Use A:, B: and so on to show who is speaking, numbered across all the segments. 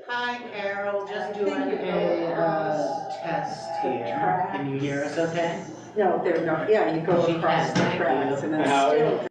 A: Hi, Carol, just doing a test here. Can you hear us okay?
B: No, they're not, yeah, you go
A: She
B: across
A: can,
B: the
A: thank
B: tracks
A: you.
B: and it's still.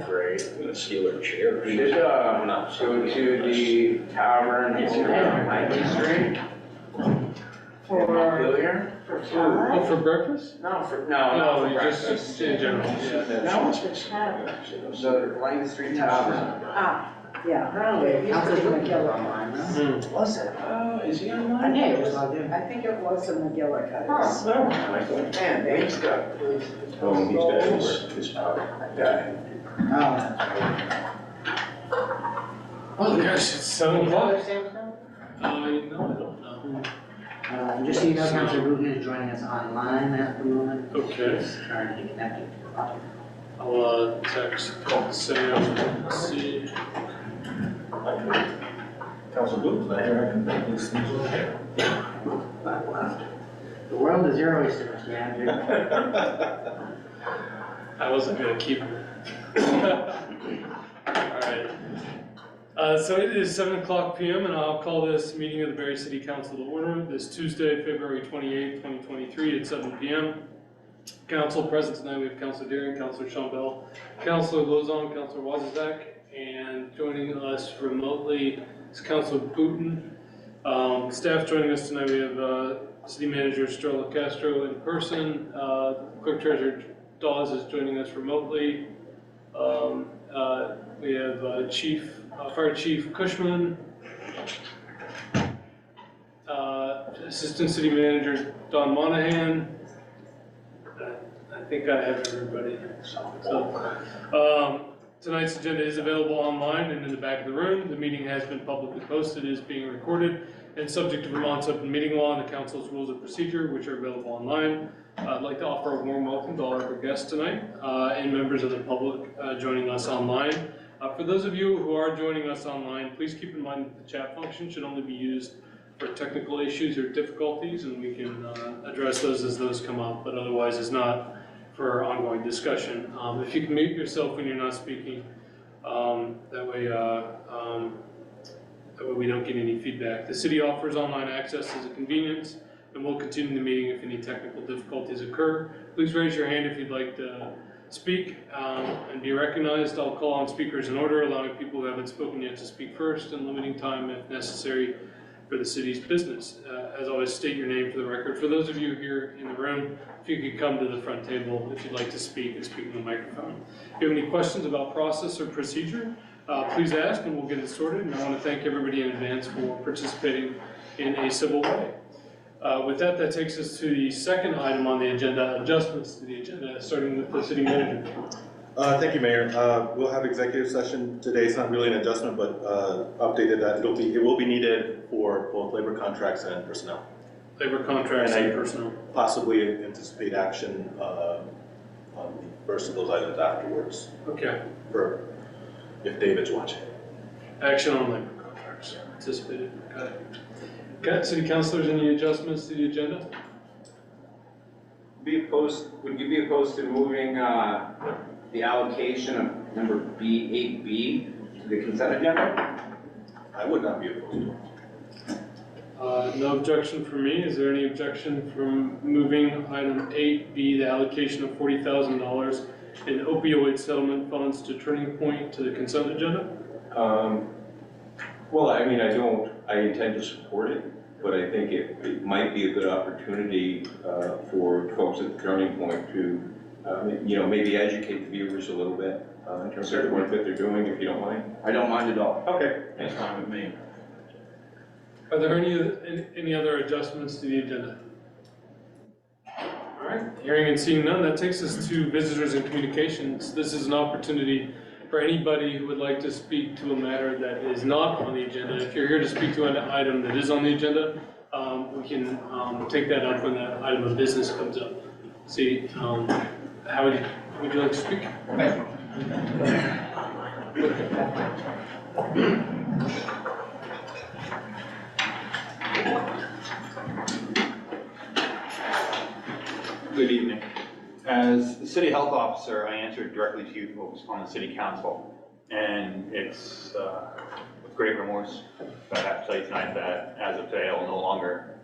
C: Great, and the Steeler chair.
D: We did, go to the tavern on Nineteenth Street.
B: For
D: Montpelier.
E: Oh, for breakfast?
D: No, for
E: Just
D: breakfast.
E: in general, yeah.
D: That one's been sad, actually. The Nineteenth Street Tavern.
B: yeah, Council's
A: Online,
D: Was it? Is he
B: I
D: online?
B: think it was, I think it was a McGillicuddy's.
D: Man, Dave's got.
C: Oh, he's got his power.
D: Yeah.
E: Oh gosh, it's 7 o'clock.
A: Samsung?
E: No, I don't know.
A: Just so you know, Councilor Booton is joining us online at the moment.
E: Okay.
A: He's currently connected.
E: I'll text Sam, let's see.
C: Council Booth's not here, I can make these things over here.
A: The world is your oyster, Mr. Andrew.
E: I wasn't gonna keep Alright. So it is 7 o'clock PM and I'll call this meeting of the Barre City Council to order this Tuesday, February 28th, 2023 at 7 PM. Council present tonight, we have Councilor Deering, Councilor Chambel, Councilor Lozon, Councilor Wazizak, and joining us remotely is Councilor Booton. Staff joining us tonight, we have City Manager Strola Castro in person, Clerk Treasurer Dawes is joining us remotely. We have Fire Chief Cushman, Assistant City Manager Don Monahan. I think I have everybody. So, tonight's agenda is available online and in the back of the room. The meeting has been publicly posted, is being recorded, and subject to Vermont's open meeting law and the council's rules of procedure, which are available online. I'd like to offer a warm welcome to all of our guests tonight and members of the public joining us online. For those of you who are joining us online, please keep in mind that the chat function should only be used for technical issues or difficulties, and we can address those as those come up, but otherwise is not for ongoing discussion. If you can mute yourself when you're not speaking, that way we don't get any feedback. The city offers online access as a convenience and we'll continue the meeting if any technical difficulties occur. Please raise your hand if you'd like to speak and be recognized. I'll call on speakers in order, allowing people who haven't spoken yet to speak first and limiting time if necessary for the city's business. As always, state your name for the record. For those of you here in the room, if you could come to the front table if you'd like to speak and speak in the microphone. If you have any questions about process or procedure, please ask and we'll get it sorted. And I want to thank everybody in advance for participating in a civil way. With that, that takes us to the second item on the agenda, adjustments to the agenda, starting with the city manager.
F: Thank you, Mayor. We'll have executive session today. It's not really an adjustment, but updated that it will be needed for both labor contracts and personnel.
E: Labor contracts and personnel.
F: Possibly anticipate action on the first of those items afterwards.
E: Okay.
F: For if David's watching.
E: Action on labor contracts anticipated. Got it. Okay, city councilors, any adjustments to the agenda?
D: Would you be opposed to moving the allocation of number B8B to the consent agenda?
F: I would not be opposed to it.
E: No objection from me. Is there any objection from moving item 8B, the allocation of $40,000 in opioid settlement funds to Turning Point to the consent agenda?
G: Well, I mean, I intend to support it, but I think it might be a good opportunity for folks at the Turning Point to, maybe educate the viewers a little bit in terms of the work that they're doing, if you don't mind.
D: I don't mind at all.
G: Okay, that's fine with me.
E: Are there any other adjustments to the agenda? All right, hearing and seeing none, that takes us to visitors and communications. This is an opportunity for anybody who would like to speak to a matter that is not on the agenda. If you're here to speak to an item that is on the agenda, we can take that up when that item of business comes up. See, how would you like to speak?
H: Good evening. As the city health officer, I answered directly to you folks on the city council, and it's with great remorse that I have to tell you tonight that as of today, I will no longer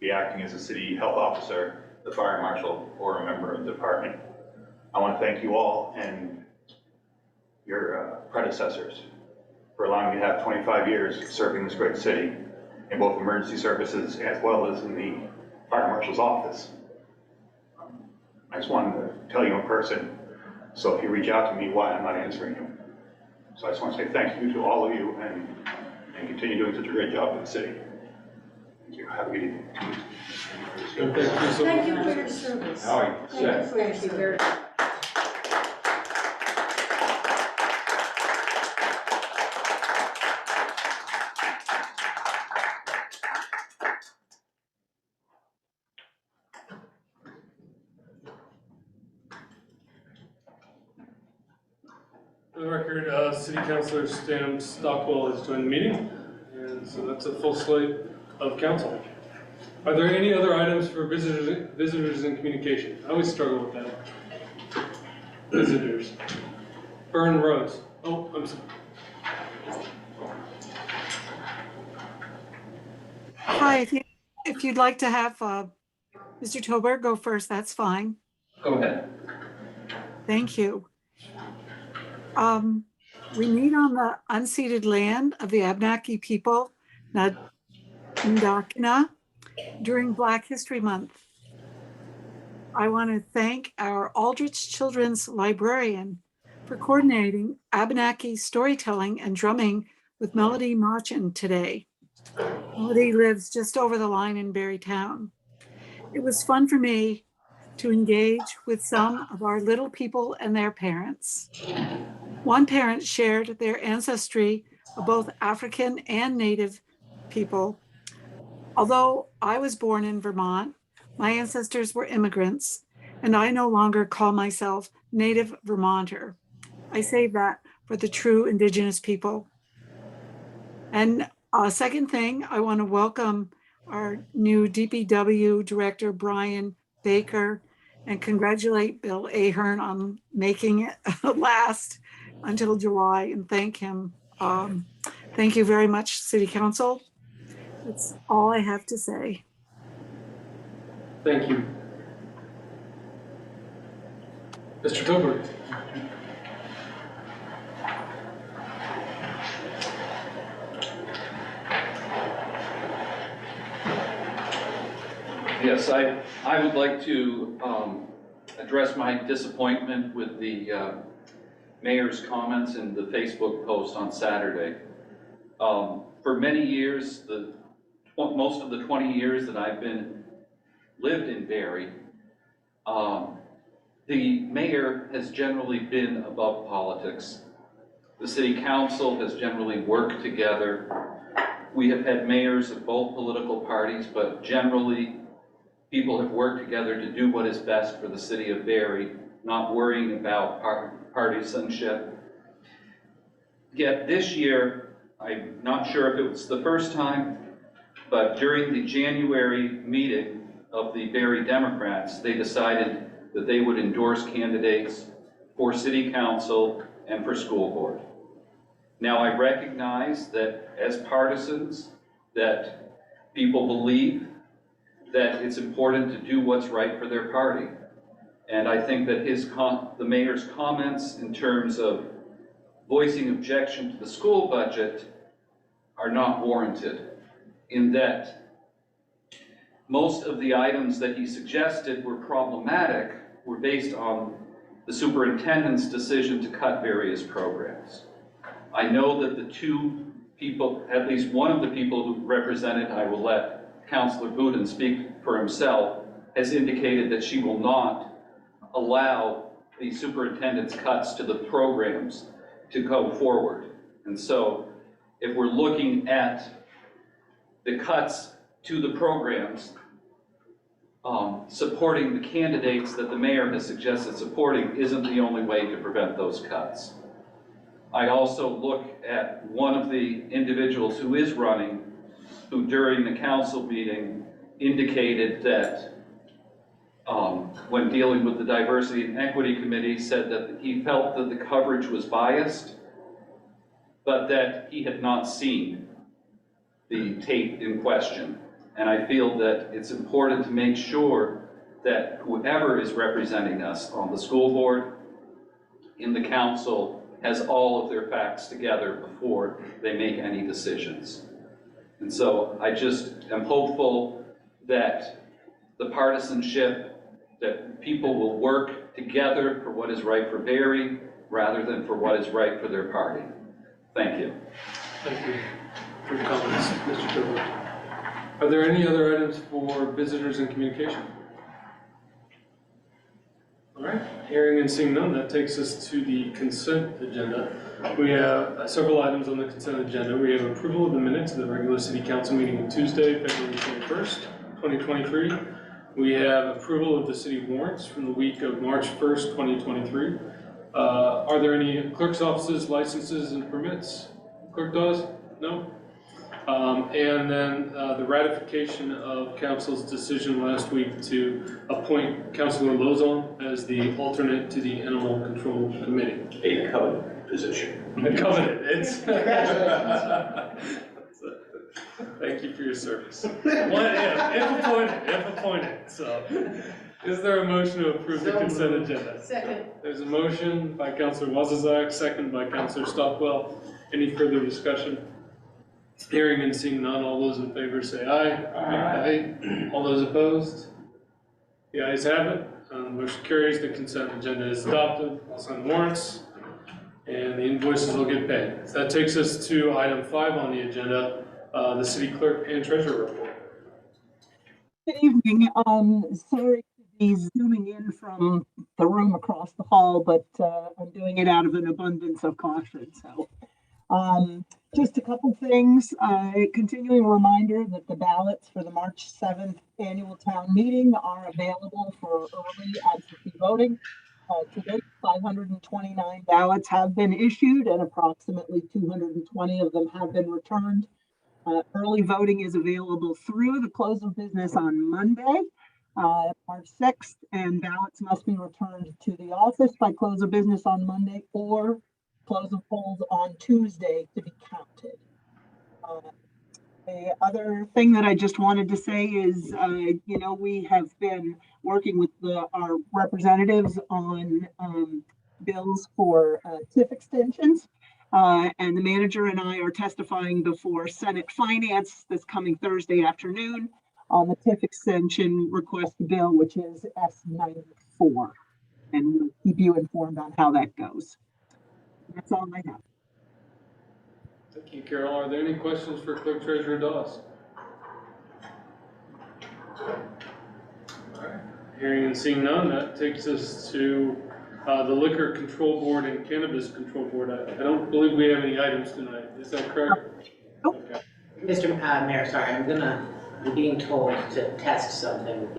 H: be acting as a city health officer, the fire marshal, or a member of the department. I want to thank you all and your predecessors for allowing me to have 25 years serving this great city in both emergency services as well as in the fire marshal's office. I just wanted to tell you in person, so if you reach out to me, why I'm not answering you. So I just want to say thank you to all of you and continue doing such a great job in the city. Thank you. Have a good evening.
E: Thank you so
B: Thank you
E: much.
B: for your service.
G: All right,
B: Thank you for your service.
E: For the record, City Councilor Stan Stockwell has joined the meeting, and so that's a full slate of council. Are there any other items for visitors and communication? I always struggle with that. Visitors. Burn Rose. Oh, I'm sorry.
I: Hi, if you'd like to have Mr. Tober go first, that's fine.
D: Go ahead.
I: Thank you. We meet on the unceded land of the Abenaki people, Ndakina, during Black History Month. I want to thank our Aldrich Children's librarian for coordinating Abenaki storytelling and drumming with Melody Machin today. Melody lives just over the line in Barrytown. It was fun for me to engage with some of our little people and their parents. One parent shared their ancestry of both African and Native people. Although I was born in Vermont, my ancestors were immigrants, and I no longer call myself Native Vermonter. I save that for the true Indigenous people. And second thing, I want to welcome our new DPW Director, Brian Baker, and congratulate Bill Ahern on making it last until July and thank him. Thank you very much, City Council. That's all I have to say.
E: Thank you. Mr. Tobert.
J: Yes, I would like to address my disappointment with the mayor's comments in the Facebook post on Saturday. For many years, most of the 20 years that I've lived in Barre, the mayor has generally been above politics. The city council has generally worked together. We have had mayors of both political parties, but generally people have worked together to do what is best for the city of Barre, not worrying about partisanship. Yet this year, I'm not sure if it was the first time, but during the January meeting of the Barre Democrats, they decided that they would endorse candidates for city council and for school board. Now, I recognize that as partisans, that people believe that it's important to do what's right for their party. And I think that the mayor's comments in terms of voicing objection to the school budget are not warranted, in that most of the items that he suggested were problematic were based on the superintendent's decision to cut various programs. I know that the two people, at least one of the people who represented, I will let Councillor Boudin speak for himself, has indicated that she will not allow the superintendent's cuts to the programs to go forward. And so if we're looking at the cuts to the programs, supporting the candidates that the mayor has suggested supporting isn't the only way to prevent those cuts. I also look at one of the individuals who is running, who during the council meeting indicated that when dealing with the Diversity and Equity Committee, said that he felt that the coverage was biased, but that he had not seen the tape in question. And I feel that it's important to make sure that whoever is representing us on the school board, in the council, has all of their facts together before they make any decisions. And so I just am hopeful that the partisanship, that people will work together for what is right for Barre rather than for what is right for their party. Thank you.
E: Thank you for your comments, Mr. Tobert. Are there any other items for visitors and communication? All right, hearing and seeing none, that takes us to the consent agenda. We have several items on the consent agenda. We have approval of the minutes of the regular city council meeting on Tuesday, February 21st, 2023. We have approval of the city warrants from the week of March 1st, 2023. Are there any clerk's offices, licenses, and permits? Clerk does? No? And then the ratification of council's decision last week to appoint Councilor Lozon as the alternate to the Animal Control Committee.
C: A covenant position.
E: A covenant, it's. Thank you for your service. If appointed, so. Is there a motion to approve the consent agenda?
B: Second.
E: There's a motion by Councilor Wazazak, second by Councilor Stockwell. Any further discussion? Hearing and seeing none, all those in favor say aye. Aye. All those opposed? The ayes have it. Motion carries. The consent agenda is adopted. I'll sign the warrants, and the invoices will get paid. That takes us to item 5 on the agenda, the city clerk and treasurer report.
K: Good evening. Sorry to be zooming in from the room across the hall, but I'm doing it out of an abundance of caution. So just a couple things. Continuing reminder that the ballots for the March 7th annual town meeting are available for early absentee voting. To date, 529 ballots have been issued and approximately 220 of them have been returned. Early voting is available through the close of business on Monday, March 6th, and ballots must be returned to the office by close of business on Monday or close of polls on Tuesday to be counted. The other thing that I just wanted to say is, we have been working with our representatives on bills for TIF extensions. And the manager and I are testifying before Senate Finance this coming Thursday afternoon on the TIF extension request bill, which is S94. And we'll keep you informed on how that goes. That's all I have.
E: Thank you, Carol. Are there any questions for Clerk Treasurer Dawes? All right. Hearing and seeing none, that takes us to the Liquor Control Board and Cannabis Control Board. I don't believe we have any items tonight. Is that correct?
K: Nope.
E: Okay.
A: Mr. Mayor, sorry, I'm being told to test something.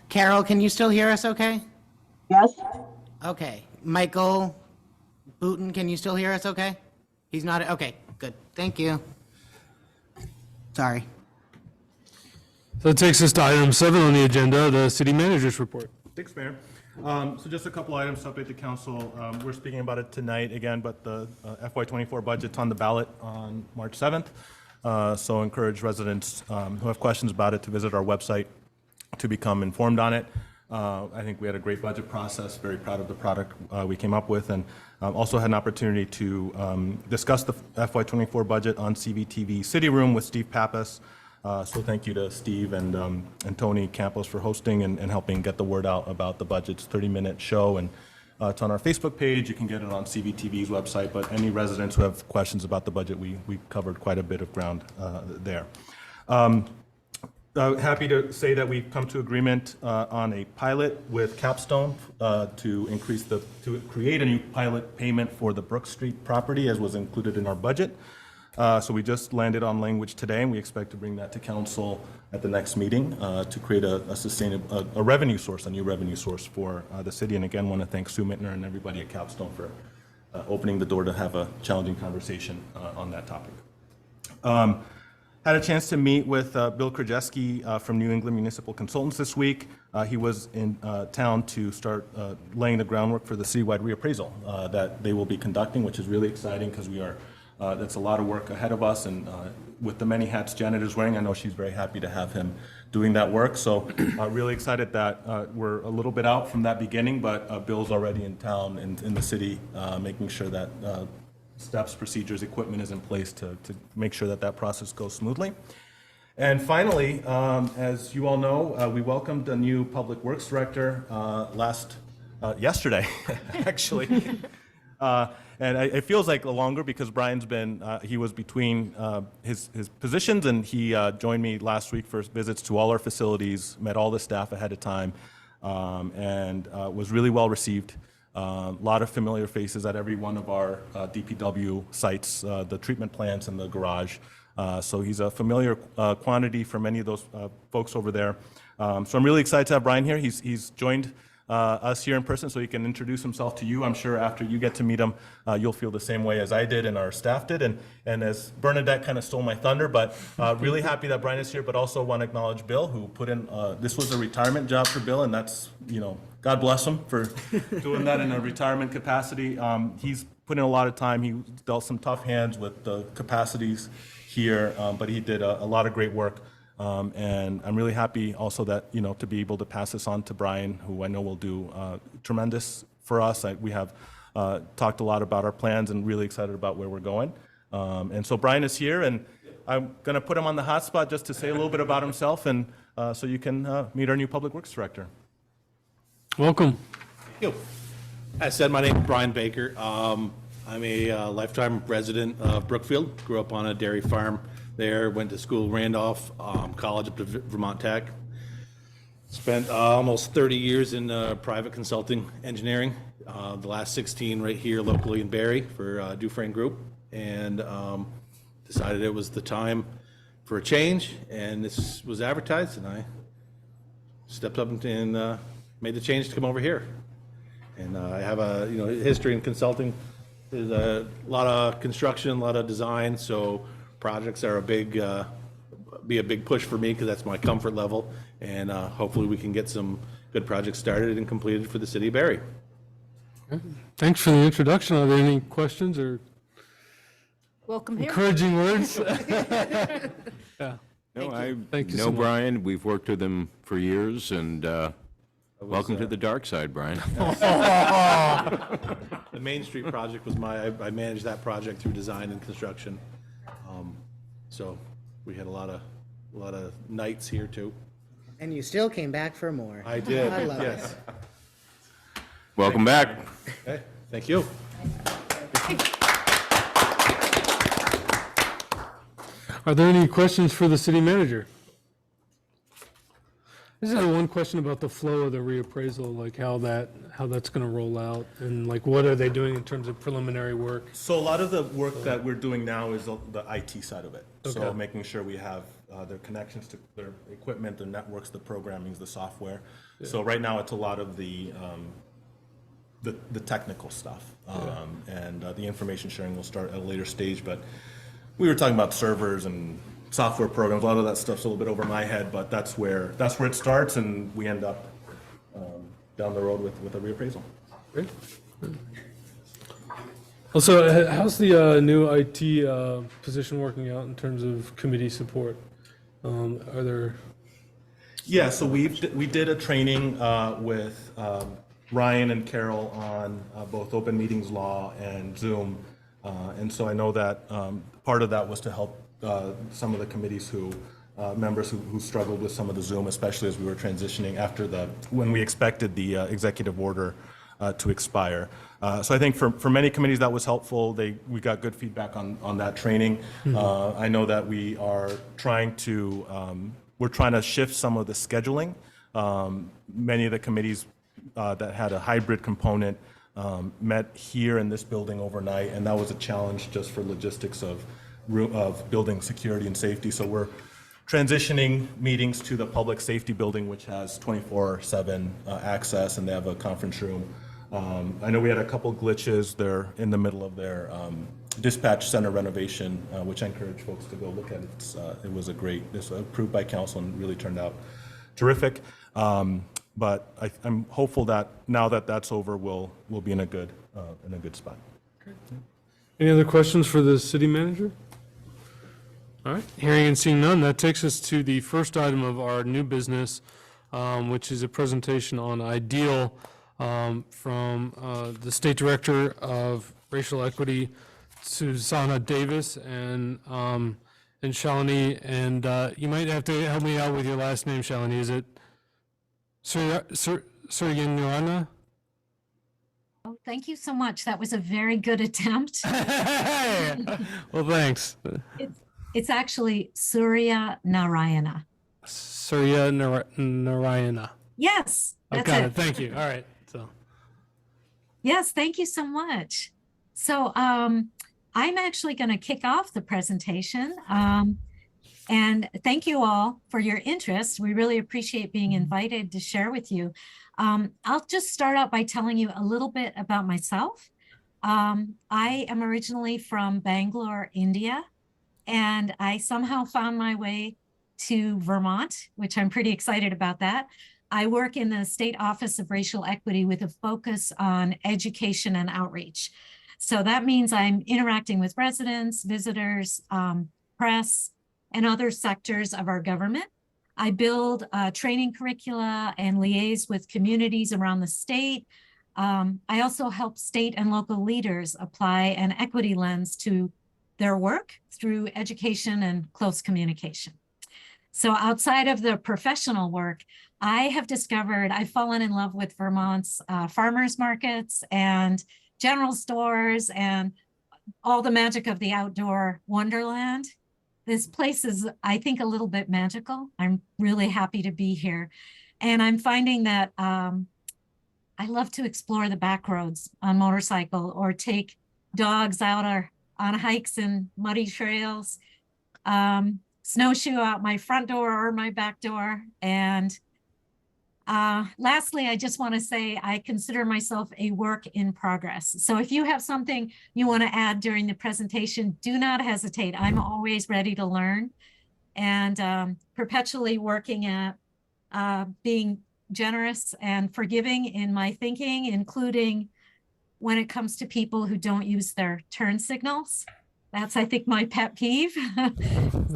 L: Carol, can you still hear us okay?
K: Yes?
L: Okay. Michael Booton, can you still hear us okay? He's not, okay, good. Thank you. Sorry.
E: So that takes us to item 7 on the agenda, the City Manager's Report.
F: Thanks, Mayor. So just a couple items to update the council. We're speaking about it tonight again, but the FY24 budget's on the ballot on March 7th. So encourage residents who have questions about it to visit our website to become informed on it. I think we had a great budget process, very proud of the product we came up with, and also had an opportunity to discuss the FY24 budget on CVTV City Room with Steve Pappas. So thank you to Steve and Tony Campos for hosting and helping get the word out about the budget. It's a 30-minute show, and it's on our Facebook page. You can get it on CVTV's website, but any residents who have questions about the budget, we covered quite a bit of ground there. Happy to say that we've come to agreement on a pilot with Capstone to create a new pilot payment for the Brook Street property, as was included in our budget. So we just landed on language today, and we expect to bring that to council at the next meeting to create a sustainable revenue source, a new revenue source for the city. And again, want to thank Sue Mittner and everybody at Capstone for opening the door to have a challenging conversation on that topic. Had a chance to meet with Bill Krajewski from New England Municipal Consultants this week. He was in town to start laying the groundwork for the citywide reappraisal that they will be conducting, which is really exciting because we are that's a lot of work ahead of us, and with the many hats Janet is wearing, I know she's very happy to have him doing that work. So really excited that we're a little bit out from that beginning, but Bill's already in town and in the city, making sure that steps, procedures, equipment is in place to make sure that that process goes smoothly. And finally, as you all know, we welcomed a new Public Works Director yesterday, actually. And it feels like longer because Brian's been, he was between his positions, and he joined me last week for visits to all our facilities, met all the staff ahead of time, and was really well received. A lot of familiar faces at every one of our DPW sites, the treatment plants and the garage. So he's a familiar quantity for many of those folks over there. So I'm really excited to have Brian here. He's joined us here in person so he can introduce himself to you. I'm sure after you get to meet him, you'll feel the same way as I did and our staff did. And as Bernadette kind of stole my thunder, but really happy that Brian is here, but also want to acknowledge Bill, who put in, this was a retirement job for Bill, and that's, God bless him for doing that in a retirement capacity. He's put in a lot of time. He dealt some tough hands with the capacities here, but he did a lot of great work. And I'm really happy also that, to be able to pass this on to Brian, who I know will do tremendous for us. We have talked a lot about our plans and really excited about where we're going. And so Brian is here, and I'm going to put him on the hot spot just to say a little bit about himself, and so you can meet our new Public Works Director.
E: Welcome.
M: Thank you. As said, my name is Brian Baker. I'm a lifetime resident of Brookfield. Grew up on a dairy farm there. Went to school, Randolph, college up to Vermont Tech. Spent almost 30 years in private consulting engineering. The last 16 right here locally in Barre for Dufresne Group, and decided it was the time for a change. And this was advertised, and I stepped up and made the change to come over here. And I have a history in consulting. There's a lot of construction, a lot of design, so projects are be a big push for me because that's my comfort level. And hopefully we can get some good projects started and completed for the city of Barre.
E: Thanks for the introduction. Are there any questions or
B: Welcome here.
E: encouraging words. Yeah.
N: No, I
E: Thank you
N: know
E: so much.
N: Brian. We've worked with him for years, and welcome to the dark side, Brian.
M: The Main Street project was I managed that project through design and construction. So we had a lot of nights here too.
L: And you still came back for more.
M: I did,
L: I love
M: yes.
L: it.
N: Welcome back.
M: Okay, thank you.
E: Are there any questions for the city manager? I just had one question about the flow of the reappraisal, like how that's gonna roll out, and like what are they doing in terms of preliminary work?
F: So a lot of the work that we're doing now is the IT side of it. So
E: Okay.
F: making sure we have their connections to their equipment, their networks, the programming, the software. So right now, it's a lot of the technical stuff. And the information sharing will start at a later stage, but we were talking about servers and software programs. A lot of that stuff's a little bit over my head, but that's where it starts, and we end up down the road with a reappraisal.
E: Great. Also, how's the new IT position working out in terms of committee support? Are there?
F: Yeah, so we did a training with Ryan and Carol on both open meetings law and Zoom. And so I know that part of that was to help some of the committees members who struggled with some of the Zoom, especially as we were transitioning when we expected the executive order to expire. So I think for many committees that was helpful. We got good feedback on that training. I know that we're trying to shift some of the scheduling. Many of the committees that had a hybrid component met here in this building overnight, and that was a challenge just for logistics of building security and safety. So we're transitioning meetings to the public safety building, which has 24/7 access, and they have a conference room. I know we had a couple glitches. They're in the middle of their dispatch center renovation, which I encourage folks to go look at. It was approved by council and really turned out terrific. But I'm hopeful that now that that's over, we'll be in a good spot.
E: Any other questions for the city manager? All right, hearing and seeing none, that takes us to the first item of our new business, which is a presentation on IDEAL from the State Director of Racial Equity, Susanna Davis, and Shalini. And you might have to help me out with your last name, Shalini. Is it Suryanurana?
O: Oh, thank you so much. That was a very good attempt.
E: Well, thanks.
O: It's actually Surya Narayana.
E: Surya Narayana.
O: Yes,
E: I've
O: that's
E: got
O: it.
E: it. Thank you. All right. So.
O: Yes, thank you so much. So I'm actually going to kick off the presentation. And thank you all for your interest. We really appreciate being invited to share with you. I'll just start out by telling you a little bit about myself. I am originally from Bangalore, India, and I somehow found my way to Vermont, which I'm pretty excited about that. I work in the State Office of Racial Equity with a focus on education and outreach. So that means I'm interacting with residents, visitors, press, and other sectors of our government. I build training curricula and liaise with communities around the state. I also help state and local leaders apply an equity lens to their work through education and close communication. So outside of the professional work, I've fallen in love with Vermont's farmers markets and general stores and all the magic of the outdoor wonderland. This place is, I think, a little bit magical. I'm really happy to be here. And I'm finding that I love to explore the back roads on motorcycle or take dogs out on hikes and muddy trails, snowshoe out my front door or my back door. And lastly, I just want to say I consider myself a work in progress. So if you have something you want to add during the presentation, do not hesitate. I'm always ready to learn and perpetually working at being generous and forgiving in my thinking, including when it comes to people who don't use their turn signals That's, I think, my pet peeve.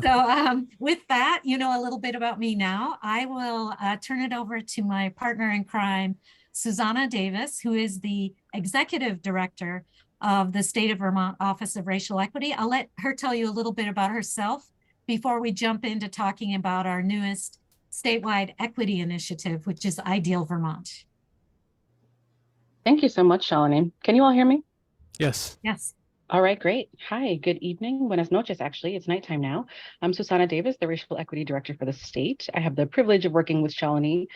O: So with that, you know a little bit about me now. I will turn it over to my partner in crime, Susanna Davis, who is the Executive Director of the State of Vermont Office of Racial Equity. I'll let her tell you a little bit about herself before we jump into talking about our newest statewide equity initiative, which is Ideal Vermont.
P: Thank you so much, Shalini. Can you all hear me?
E: Yes.
O: Yes.
P: All right, great. Hi, good evening. Buenas noches, actually. It's nighttime now. I'm Susanna Davis, the Racial Equity Director for the state. I have the privilege of working with Shalini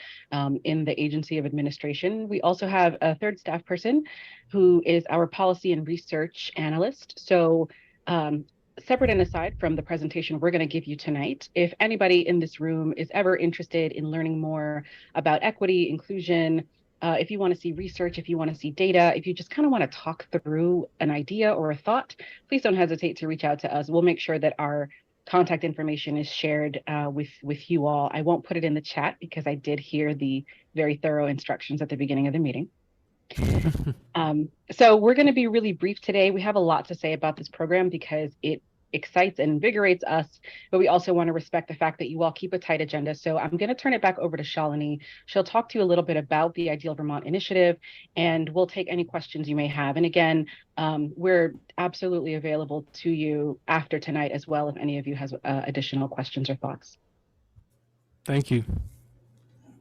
P: in the Agency of Administration. We also have a third staff person who is our Policy and Research Analyst. So separate and aside from the presentation we're going to give you tonight, if anybody in this room is ever interested in learning more about equity, inclusion, if you want to see research, if you want to see data, if you just kind of want to talk through an idea or a thought, please don't hesitate to reach out to us. We'll make sure that our contact information is shared with you all. I won't put it in the chat because I did hear the very thorough instructions at the beginning of the meeting. So we're going to be really brief today. We have a lot to say about this program because it excites and invigorates us, but we also want to respect the fact that you all keep a tight agenda. So I'm going to turn it back over to Shalini. She'll talk to you a little bit about the Ideal Vermont initiative, and we'll take any questions you may have. And again, we're absolutely available to you after tonight as well if any of you has additional questions or thoughts.
E: Thank you.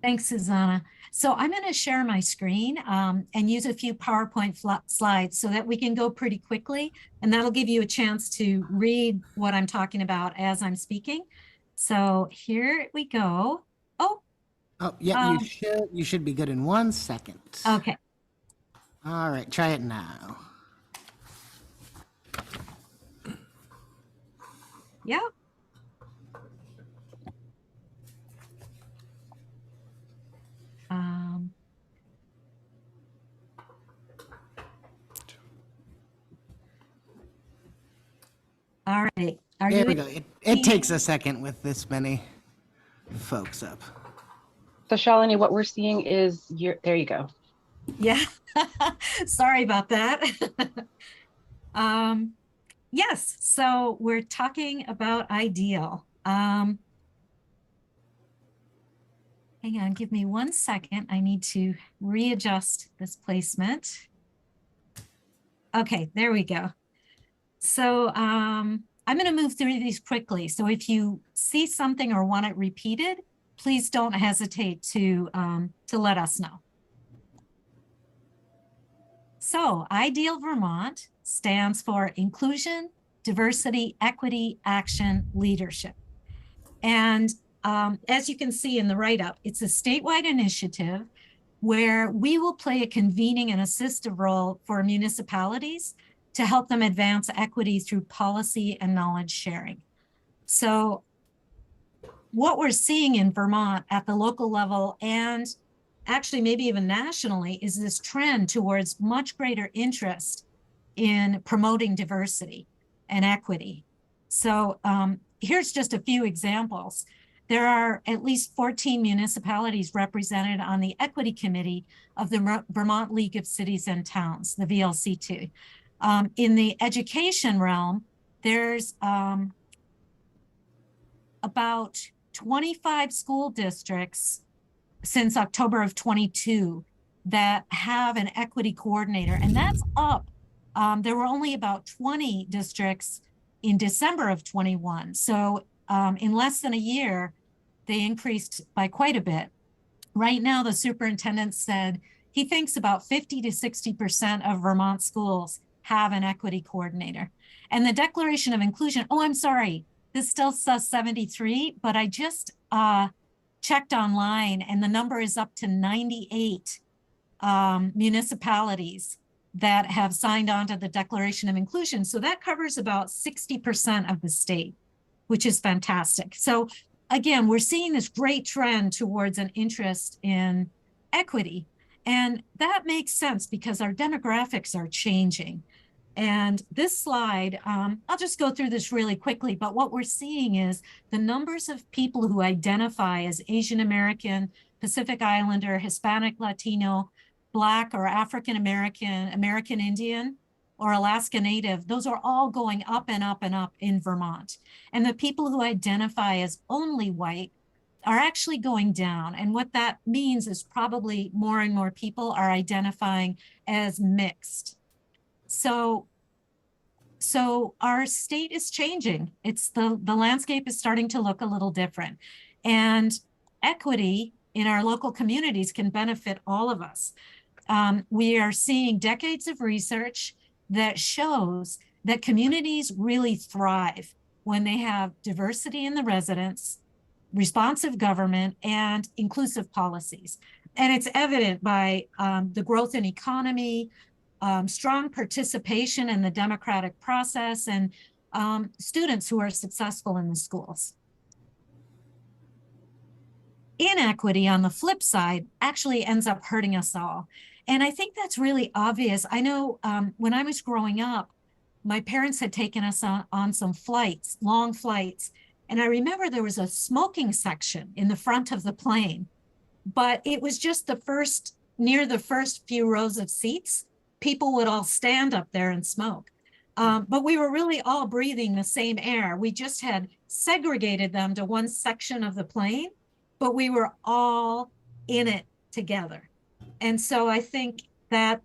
O: Thanks, Susanna. So I'm going to share my screen and use a few PowerPoint slides so that we can go pretty quickly, and that'll give you a chance to read what I'm talking about as I'm speaking. So here we go. Oh,
L: yeah, you should be good in 1 second.
O: Okay.
L: All right, try it now.
O: Yep. All right.
L: There we go. It takes a second with this many folks up.
P: So Shalini, what we're seeing is there you go.
O: Yeah. Sorry about that. Yes. So we're talking about Ideal. Hang on, give me 1 second. I need to readjust this placement. Okay, there we go. So I'm going to move through these quickly. So if you see something or want it repeated, please don't hesitate to let us know. So Ideal Vermont stands for Inclusion, Diversity, Equity, Action, Leadership. And as you can see in the write-up, it's a statewide initiative where we will play a convening and assistive role for municipalities to help them advance equity through policy and knowledge sharing. So what we're seeing in Vermont at the local level and actually maybe even nationally is this trend towards much greater interest in promoting diversity and equity. So here's just a few examples. There are at least 14 municipalities represented on the Equity Committee of the Vermont League of Cities and Towns, the VLC2. In the education realm, there's about 25 school districts since October of 22 that have an equity coordinator, and that's up. There were only about 20 districts in December of 21. So in less than a year, they increased by quite a bit. Right now, the superintendent said he thinks about 50 to 60% of Vermont schools have an equity coordinator. And the Declaration of Inclusion, oh, I'm sorry, this still says 73, but I just checked online and the number is up to 98 municipalities that have signed on to the Declaration of Inclusion. So that covers about 60% of the state, which is fantastic. So again, we're seeing this great trend towards an interest in equity. And that makes sense because our demographics are changing. And this slide, I'll just go through this really quickly, but what we're seeing is the numbers of people who identify as Asian American, Pacific Islander, Hispanic, Latino, Black or African American, American Indian, or Alaska Native, those are all going up and up and up in Vermont. And the people who identify as only white are actually going down. And what that means is probably more and more people are identifying as mixed. So our state is changing. It's the landscape is starting to look a little different. And equity in our local communities can benefit all of us. We are seeing decades of research that shows that communities really thrive when they have diversity in the residents, responsive government, and inclusive policies. And it's evident by the growth in economy, strong participation in the democratic process, and students who are successful in the schools. Inequity, on the flip side, actually ends up hurting us all. And I think that's really obvious. I know when I was growing up, my parents had taken us on some flights, long flights. And I remember there was a smoking section in the front of the plane, but it was just near the first few rows of seats. People would all stand up there and smoke. But we were really all breathing the same air. We just had segregated them to one section of the plane, but we were all in it together. And so I think that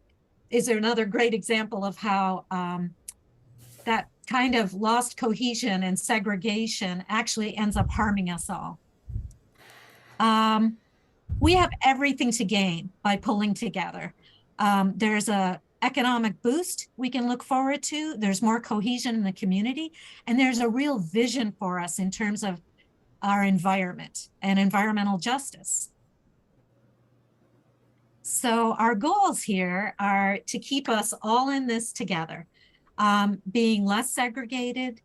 O: is another great example of how that kind of lost cohesion and segregation actually ends up harming us all. We have everything to gain by pulling together. There's a economic boost we can look forward to. There's more cohesion in the community, and there's a real vision for us in terms of our environment and environmental justice. So our goals here are to keep us all in this together, being less segregated,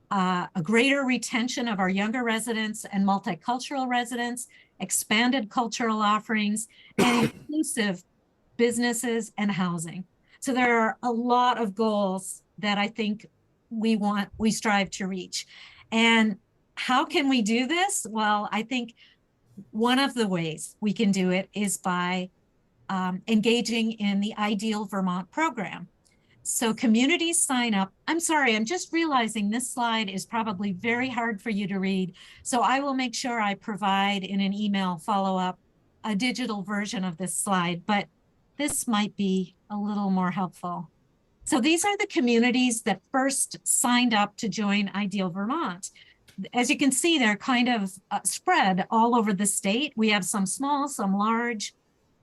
O: a greater retention of our younger residents and multicultural residents, expanded cultural offerings, and inclusive businesses and housing. So there are a lot of goals that I think we strive to reach. And how can we do this? Well, I think one of the ways we can do it is by engaging in the Ideal Vermont program. So communities sign up. I'm sorry, I'm just realizing this slide is probably very hard for you to read. So I will make sure I provide in an email follow-up a digital version of this slide, but this might be a little more helpful. So these are the communities that first signed up to join Ideal Vermont. As you can see, they're kind of spread all over the state. We have some small, some large.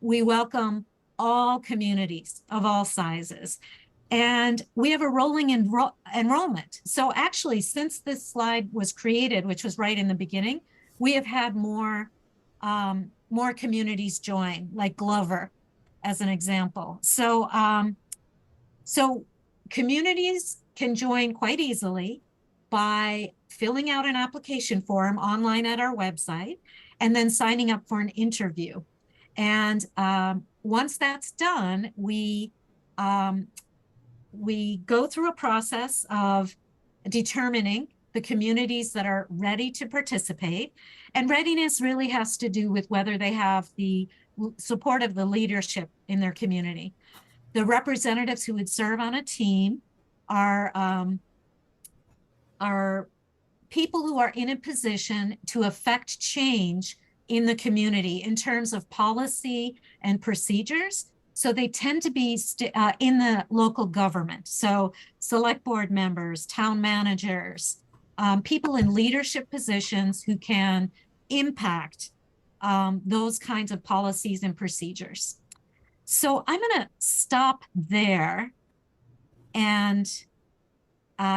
O: We welcome all communities of all sizes. And we have a rolling enrollment. So actually, since this slide was created, which was right in the beginning, we have had more communities join, like Glover, as an example. So, so communities can join quite easily by filling out an application form online at our website and then signing up for an interview. And once that's done, we go through a process of determining the communities that are ready to participate. And readiness really has to do with whether they have the support of the leadership in their community. The representatives who would serve on a team are people who are in a position to affect change in the community in terms of policy and procedures. So they tend to be in the local government. So select board members, town managers, people in leadership positions who can impact those kinds of policies and procedures. So I'm gonna stop there and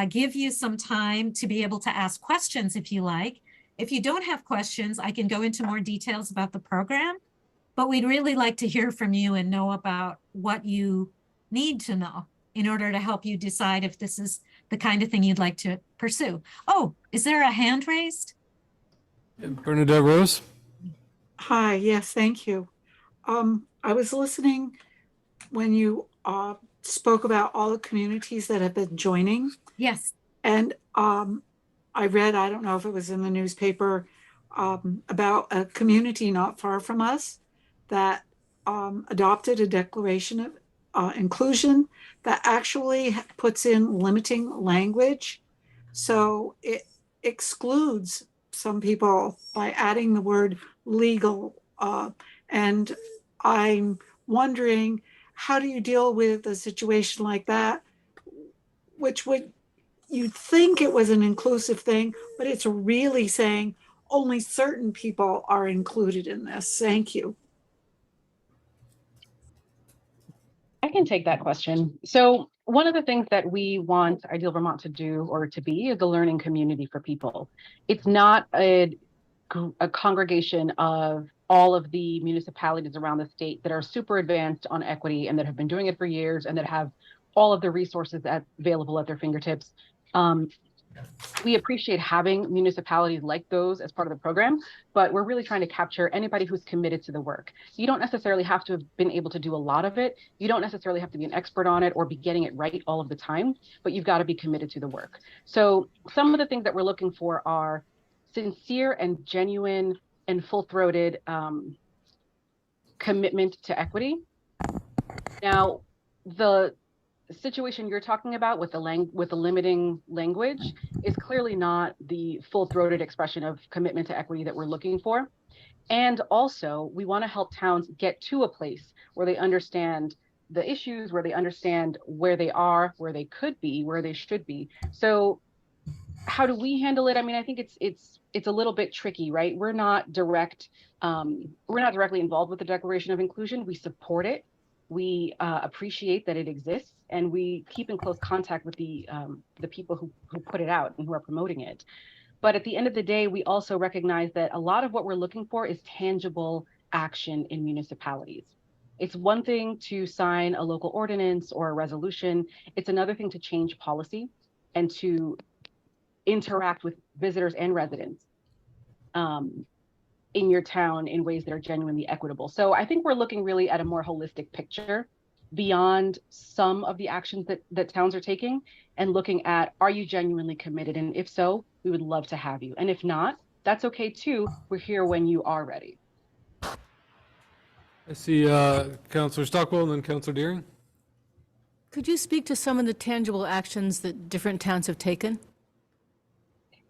O: give you some time to be able to ask questions if you like. If you don't have questions, I can go into more details about the program, but we'd really like to hear from you and know about what you need to know in order to help you decide if this is the kind of thing you'd like to pursue. Oh, is there a hand raised?
Q: Bernadette Rose?
I: Hi, yes, thank you. I was listening when you spoke about all the communities that have been joining.
O: Yes.
I: And I read, I don't know if it was in the newspaper, about a community not far from us that adopted a declaration inclusion that actually puts in limiting language. So it excludes some people by adding the word legal. And I'm wondering, how do you deal with a situation like that, which would, you'd think it was an inclusive thing, but it's really saying only certain people are included in this. Thank you.
P: I can take that question. So one of the things that we want Ideal Vermont to do or to be is a learning community for people. It's not a congregation of all of the municipalities around the state that are super advanced on equity and that have been doing it for years and that have all of the resources available at their fingertips. We appreciate having municipalities like those as part of the program, but we're really trying to capture anybody who's committed to the work. You don't necessarily have to have been able to do a lot of it. You don't necessarily have to be an expert on it or be getting it right all of the time, but you've got to be committed to the work. So some of the things that we're looking for are sincere and genuine and full-throated commitment to equity. Now, the situation you're talking about with the limiting language is clearly not the full-throated expression of commitment to equity that we're looking for. And also, we want to help towns get to a place where they understand the issues, where they understand where they are, where they could be, where they should be. So how do we handle it? I mean, I think it's a little bit tricky, right? We're not directly involved with the Declaration of Inclusion. We support it. We appreciate that it exists, and we keep in close contact with the people who put it out and who are promoting it. But at the end of the day, we also recognize that a lot of what we're looking for is tangible action in municipalities. It's one thing to sign a local ordinance or a resolution. It's another thing to change policy and to interact with visitors and residents in your town in ways that are genuinely equitable. So I think we're looking really at a more holistic picture beyond some of the actions that towns are taking and looking at, are you genuinely committed? And if so, we would love to have you. And if not, that's okay too. We're here when you are ready.
Q: I see Councillor Stockwell and then Councillor Deering.
B: Could you speak to some of the tangible actions that different towns have taken?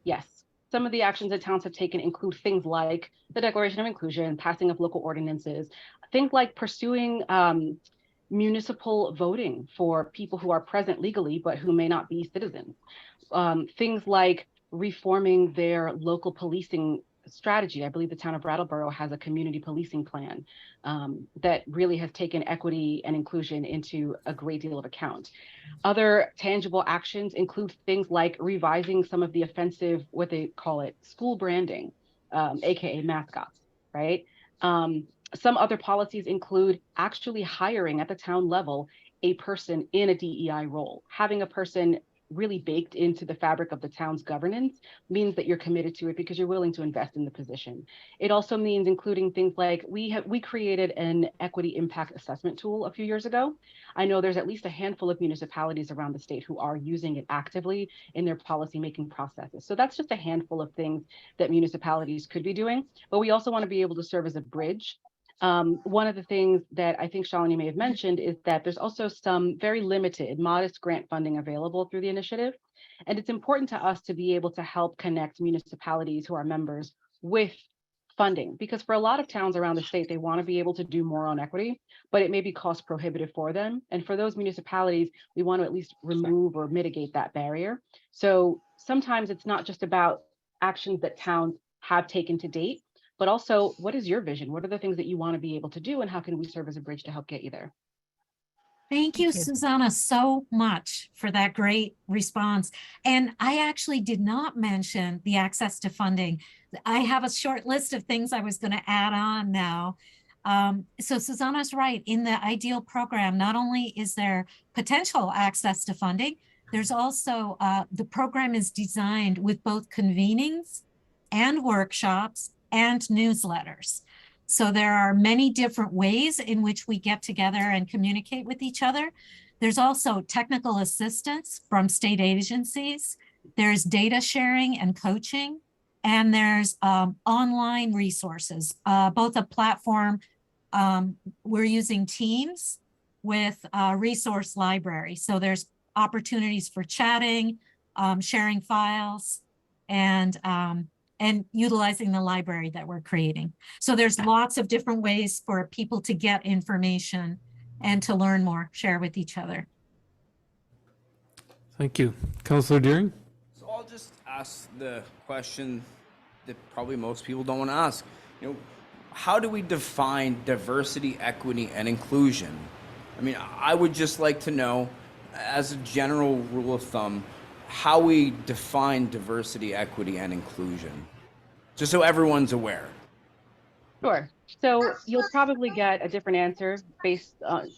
P: Yes. Some of the actions that towns have taken include things like the Declaration of Inclusion, passing of local ordinances, things like pursuing municipal voting for people who are present legally but who may not be citizens. Things like reforming their local policing strategy. I believe the town of Brattleboro has a community policing plan that really has taken equity and inclusion into a great deal of account. Other tangible actions include things like revising some of the offensive, what they call it, school branding, AKA mascots, right? Some other policies include actually hiring at the town level a person in a DEI role. Having a person really baked into the fabric of the town's governance means that you're committed to it because you're willing to invest in the position. It also means including things like we created an equity impact assessment tool a few years ago. I know there's at least a handful of municipalities around the state who are using it actively in their policymaking processes. So that's just a handful of things that municipalities could be doing, but we also want to be able to serve as a bridge. One of the things that I think Shalini may have mentioned is that there's also some very limited, modest grant funding available through the initiative. And it's important to us to be able to help connect municipalities who are members with funding, because for a lot of towns around the state, they want to be able to do more on equity, but it may be cost prohibitive for them. And for those municipalities, we want to at least remove or mitigate that barrier. So sometimes it's not just about actions that towns have taken to date, but also, what is your vision? What are the things that you want to be able to do, and how can we serve as a bridge to help get you there?
O: Thank you, Susanna, so much for that great response. And I actually did not mention the access to funding. I have a short list of things I was going to add on now. So Susanna's right. In the IDEAL program, not only is there potential access to funding, there's also the program is designed with both convenings and workshops and newsletters. So there are many different ways in which we get together and communicate with each other. There's also technical assistance from state agencies. There's data sharing and coaching, and there's online resources, both a platform, we're using Teams, with a resource library. So there's opportunities for chatting, sharing files, and utilizing the library that we're creating. So there's lots of different ways for people to get information and to learn more, share with each other.
Q: Thank you. Councillor Deering?
R: So I'll just ask the question that probably most people don't want to ask. You know, how do we define diversity, equity, and inclusion? I mean, I would just like to know, as a general rule of thumb, how we define diversity, equity, and inclusion, just so everyone's aware.
P: Sure. So you'll probably get a different answer based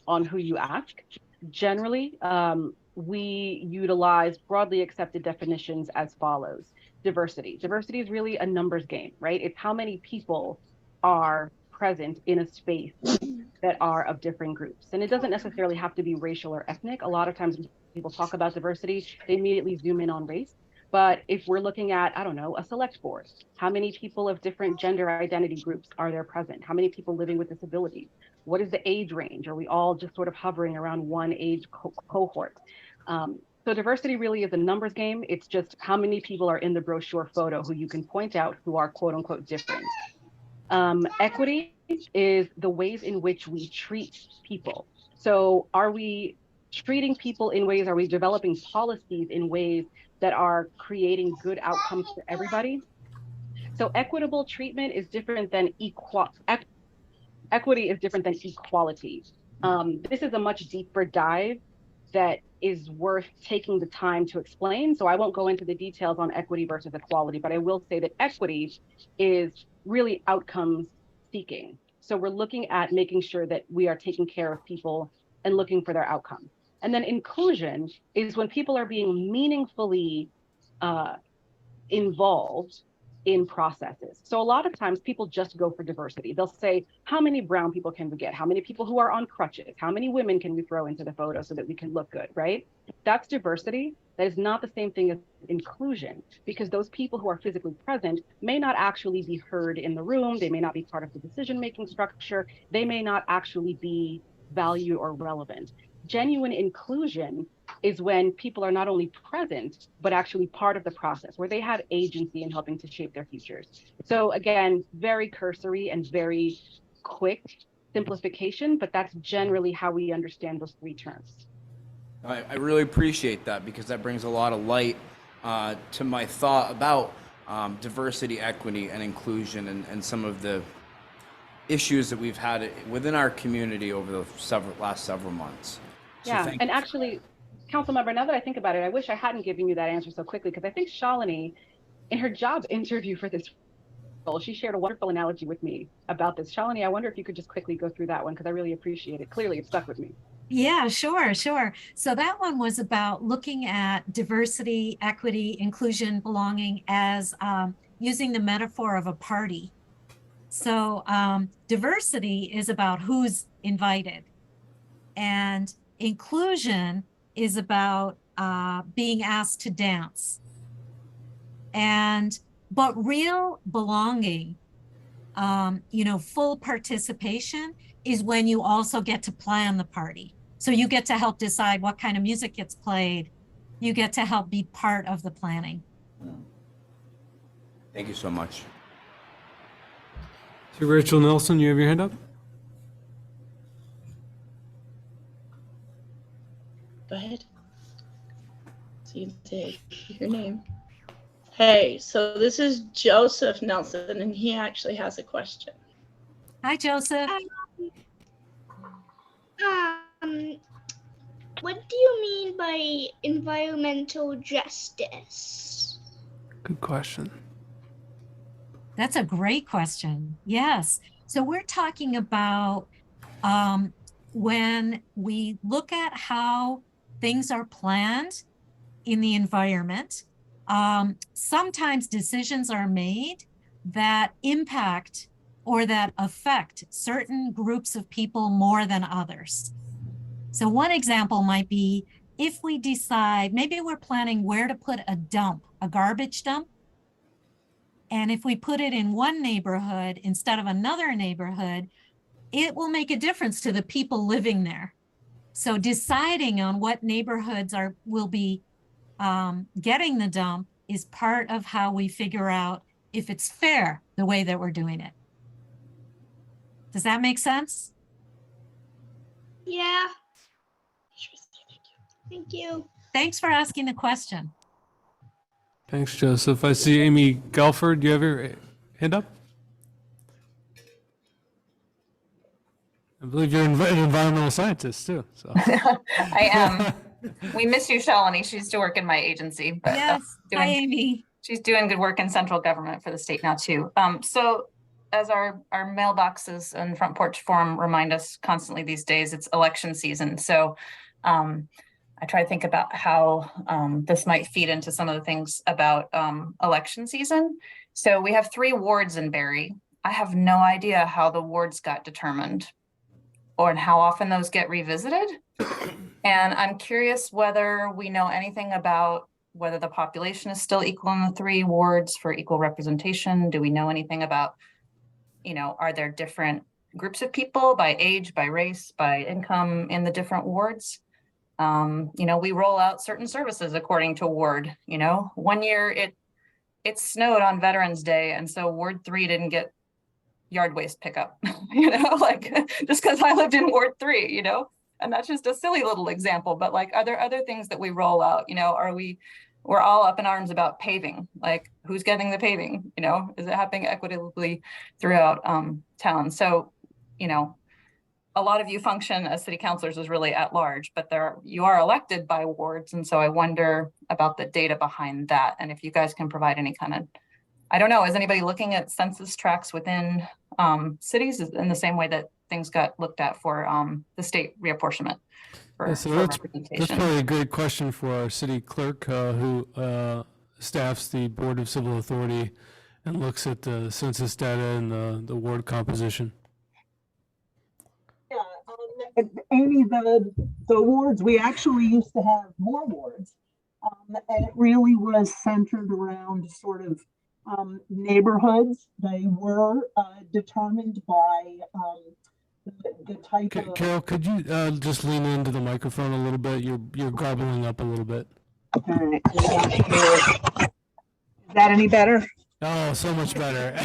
P: on who you ask. Generally, we utilize broadly accepted definitions as follows. Diversity. Diversity is really a numbers game, right? It's how many people are present in a space that are of different groups. And it doesn't necessarily have to be racial or ethnic. A lot of times when people talk about diversity, they immediately zoom in on race. But if we're looking at, I don't know, a select board, how many people of different gender identity groups are there present? How many people living with disabilities? What is the age range? Are we all just sort of hovering around one age cohort? So diversity really is a numbers game. It's just how many people are in the brochure photo who you can point out who are quote unquote different. Equity is the ways in which we treat people. So are we treating people in ways, are we developing policies in ways that are creating good outcomes for everybody? So equitable treatment is different than equity is different than equality. This is a much deeper dive that is worth taking the time to explain. So I won't go into the details on equity versus equality, but I will say that equity is really outcomes seeking. So we're looking at making sure that we are taking care of people and looking for their outcome. And then inclusion is when people are being meaningfully involved in processes. So a lot of times people just go for diversity. They'll say, how many brown people can we get? How many people who are on crutches? How many women can we throw into the photo so that we can look good, right? That's diversity. That is not the same thing as inclusion, because those people who are physically present may not actually be heard in the room. They may not be part of the decision-making structure. They may not actually be valued or relevant. Genuine inclusion is when people are not only present, but actually part of the process, where they have agency in helping to shape their futures. So again, very cursory and very quick simplification, but that's generally how we understand those three terms.
R: I really appreciate that, because that brings a lot of light to my thought about diversity, equity, and inclusion, and some of the issues that we've had within our community over the last several months. So
P: yeah, and actually, Councilmember, now that I think about it, I wish I hadn't given you that answer so quickly, because I think Shalini, in her job interview for this role, she shared a wonderful analogy with me about this. Shalini, I wonder if you could just quickly go through that one, because I really appreciate it. Clearly, it stuck with me.
O: Yeah, sure. So that one was about looking at diversity, equity, inclusion, belonging as using the metaphor of a party. So diversity is about who's invited, and inclusion is about being asked to dance. But real belonging, full participation is when you also get to plan the party. So you get to help decide what kind of music gets played. You get to help be part of the planning.
R: Thank you so much.
Q: So Rachel Nelson, you have your hand up?
S: Go ahead. So you can say your name. Hey, so this is Joseph Nelson, and he actually has a question.
O: Hi, Joseph.
T: What do you mean by environmental justice?
Q: Good question.
O: That's a great question. Yes. So we're talking about when we look at how things are planned in the environment, sometimes decisions are made that impact or that affect certain groups of people more than others. So one example might be if we decide, maybe we're planning where to put a dump, a garbage dump. And if we put it in one neighborhood instead of another neighborhood, it will make a difference to the people living there. So deciding on what neighborhoods will be getting the dump is part of how we figure out if it's fair the way that we're doing it. Does that make sense?
T: Yeah. Thank you.
O: Thanks for asking the question.
Q: Thanks, Joseph. I see Amy Galford. Do you have your hand up? I believe you're an environmental scientist too. So
U: I am. We miss you, Shalini. She used to work in my agency. But
O: yes. Hi, Amy.
U: She's doing good work in central government for the state now too. So as our mailboxes and front porch forum remind us constantly these days, it's election season. So I try to think about how this might feed into some of the things about election season. So we have 3 wards in Barre. I have no idea how the wards got determined or how often those get revisited. And I'm curious whether we know anything about whether the population is still equal in the 3 wards for equal representation. Do we know anything about, are there different groups of people by age, by race, by income in the different wards? We roll out certain services according to ward. One year it snowed on Veterans Day, and so Ward 3 didn't get yard waste pickup, just because I lived in Ward 3, and that's just a silly little example. But are there other things that we roll out? We're all up in arms about paving. Who's getting the paving? Is it happening equitably throughout town? So, a lot of you function as city councilors is really at large, but you are elected by wards. And so I wonder about the data behind that. And if you guys can provide any kind of, I don't know, is anybody looking at census tracts within cities in the same way that things got looked at for the state reapportionment?
Q: That's probably a great question for our city clerk who staffs the Board of Civil Authority and looks at the census data and the ward composition.
K: Amy, the wards, we actually used to have more wards, and it really was centered around sort of neighborhoods. They were determined by the type of...
Q: Carol, could you just lean into the microphone a little bit? You're garbling up a little bit.
K: All right. Is that any better?
Q: Oh, so much better.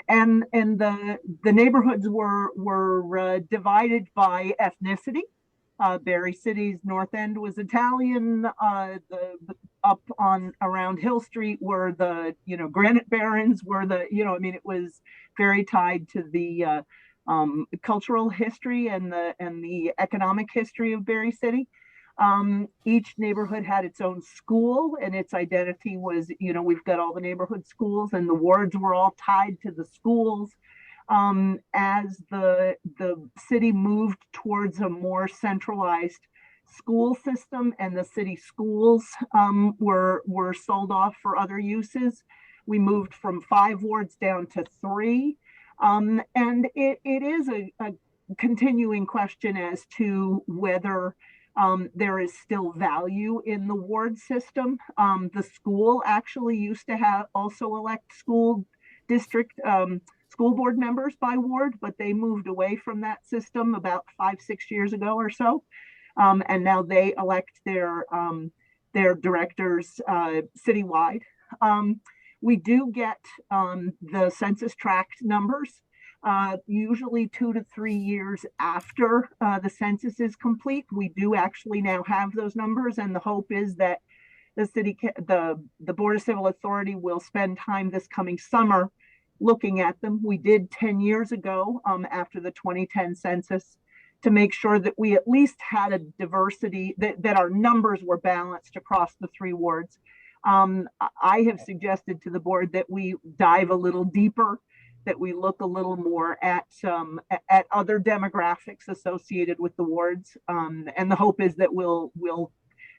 K: And the neighborhoods were divided by ethnicity. Barre City's North End was Italian. Up on around Hill Street were the Granite Barons were it was very tied to the cultural history and the economic history of Barre City. Each neighborhood had its own school, and its identity was, we've got all the neighborhood schools, and the wards were all tied to the schools. As the city moved towards a more centralized school system and the city schools were sold off for other uses, we moved from 5 wards down to 3. And it is a continuing question as to whether there is still value in the ward system. The school actually used to also elect school district school board members by ward, but they moved away from that system about 5-6 years ago or so. And now they elect their directors citywide. We do get the census tract numbers usually 2 to 3 years after the census is complete. We do actually now have those numbers, and the hope is that the Board of Civil Authority will spend time this coming summer looking at them. We did 10 years ago after the 2010 census to make sure that we at least had a diversity, that our numbers were balanced across the 3 wards. I have suggested to the board that we dive a little deeper, that we look a little more at other demographics associated with the wards. And the hope is that we'll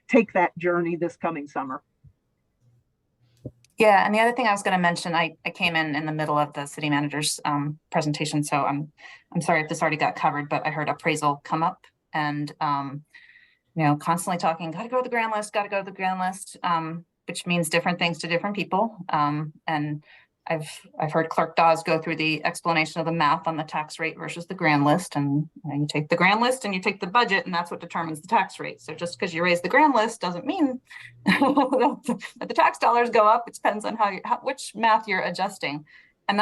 K: take that journey this coming summer.
U: Yeah, and the other thing I was going to mention, I came in the middle of the city manager's presentation, so I'm sorry if this already got covered, but I heard appraisal come up, and constantly talking, got to go to the grand list, which means different things to different people. And I've heard Clerk Dawes go through the explanation of the math on the tax rate versus the grand list. And you take the grand list and you take the budget, and that's what determines the tax rate. So just because you raise the grand list doesn't mean that the tax dollars go up. It depends on which math you're adjusting. And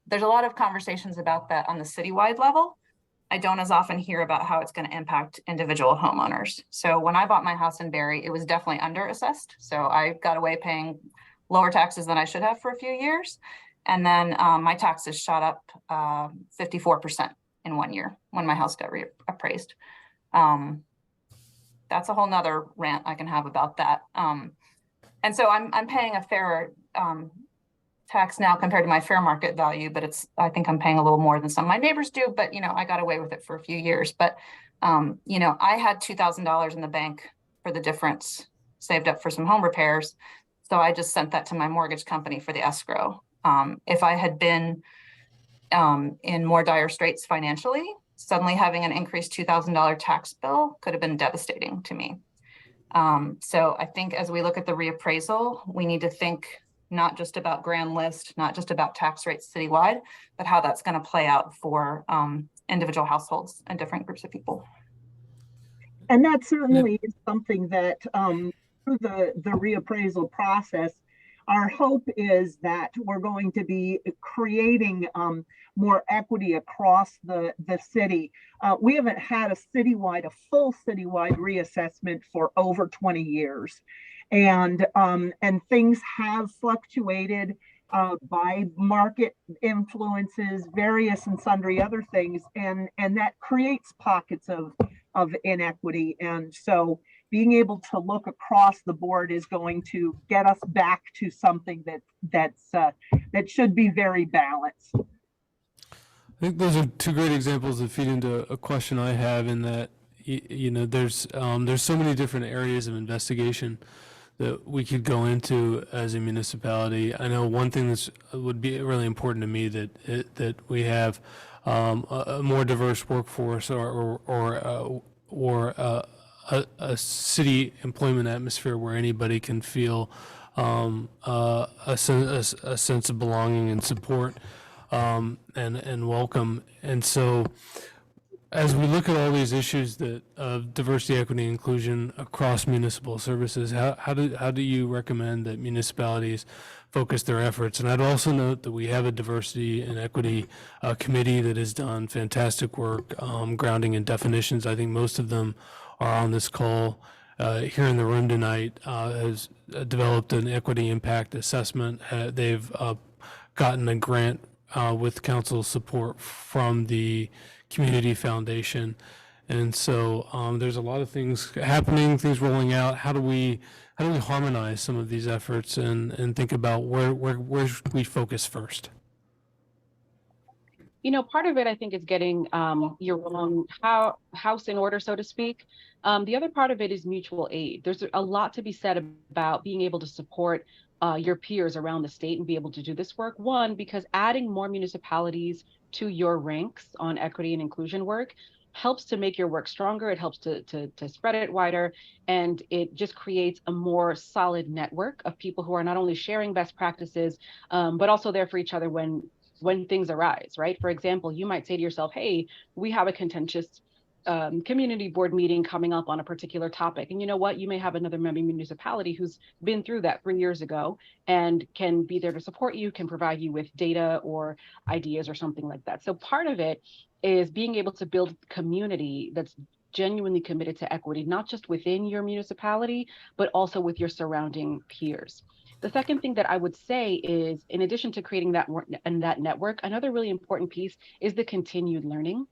U: there's a lot of conversations about that on the citywide level. I don't as often hear about how it's going to impact individual homeowners. So when I bought my house in Barre, it was definitely under assessed. So I got away paying lower taxes than I should have for a few years. And then my taxes shot up 54% in 1 year when my house got reappraised. That's a whole nother rant I can have about that. And so I'm paying a fairer tax now compared to my fair market value, but I think I'm paying a little more than some of my neighbors do, but I got away with it for a few years. But I had $2,000 in the bank for the difference saved up for some home repairs. So I just sent that to my mortgage company for the escrow. If I had been in more dire straits financially, suddenly having an increased $2,000 tax bill could have been devastating to me. So I think as we look at the reappraisal, we need to think not just about grand list, not just about tax rates citywide, but how that's going to play out for individual households and different groups of people.
K: And that certainly is something that through the reappraisal process, our hope is that we're going to be creating more equity across the city. We haven't had a full citywide reassessment for over 20 years. And things have fluctuated by market influences, various and sundry other things, and that creates pockets of inequity. And so being able to look across the board is going to get us back to something that should be very balanced.
Q: I think those are two great examples that feed into a question I have, in that there's so many different areas of investigation that we could go into as a municipality. I know one thing that would be really important to me that we have a more diverse workforce or a city employment atmosphere where anybody can feel a sense of belonging and support and welcome. And so as we look at all these issues of diversity, equity, and inclusion across municipal services, how do you recommend that municipalities focus their efforts? And I'd also note that we have a diversity and equity committee that has done fantastic work grounding in definitions. I think most of them are on this call here in the room tonight, has developed an equity impact assessment. They've gotten a grant with council support from the Community Foundation. And so there's a lot of things happening, things rolling out. How do we harmonize some of these efforts and think about where should we focus first?
P: Part of it, I think, is getting your own house in order, so to speak. The other part of it is mutual aid. There's a lot to be said about being able to support your peers around the state and be able to do this work. One, because adding more municipalities to your ranks on equity and inclusion work helps to make your work stronger. It helps to spread it wider, and it just creates a more solid network of people who are not only sharing best practices, but also there for each other when things arise, right? For example, you might say to yourself, hey, we have a contentious community board meeting coming up on a particular topic. And you know what? You may have another member municipality who's been through that 3 years ago and can be there to support you, can provide you with data or ideas or something like that. So part of it is being able to build community that's genuinely committed to equity, not just within your municipality, but also with your surrounding peers. The second thing that I would say is, in addition to creating that network, another really important piece is the continued learning.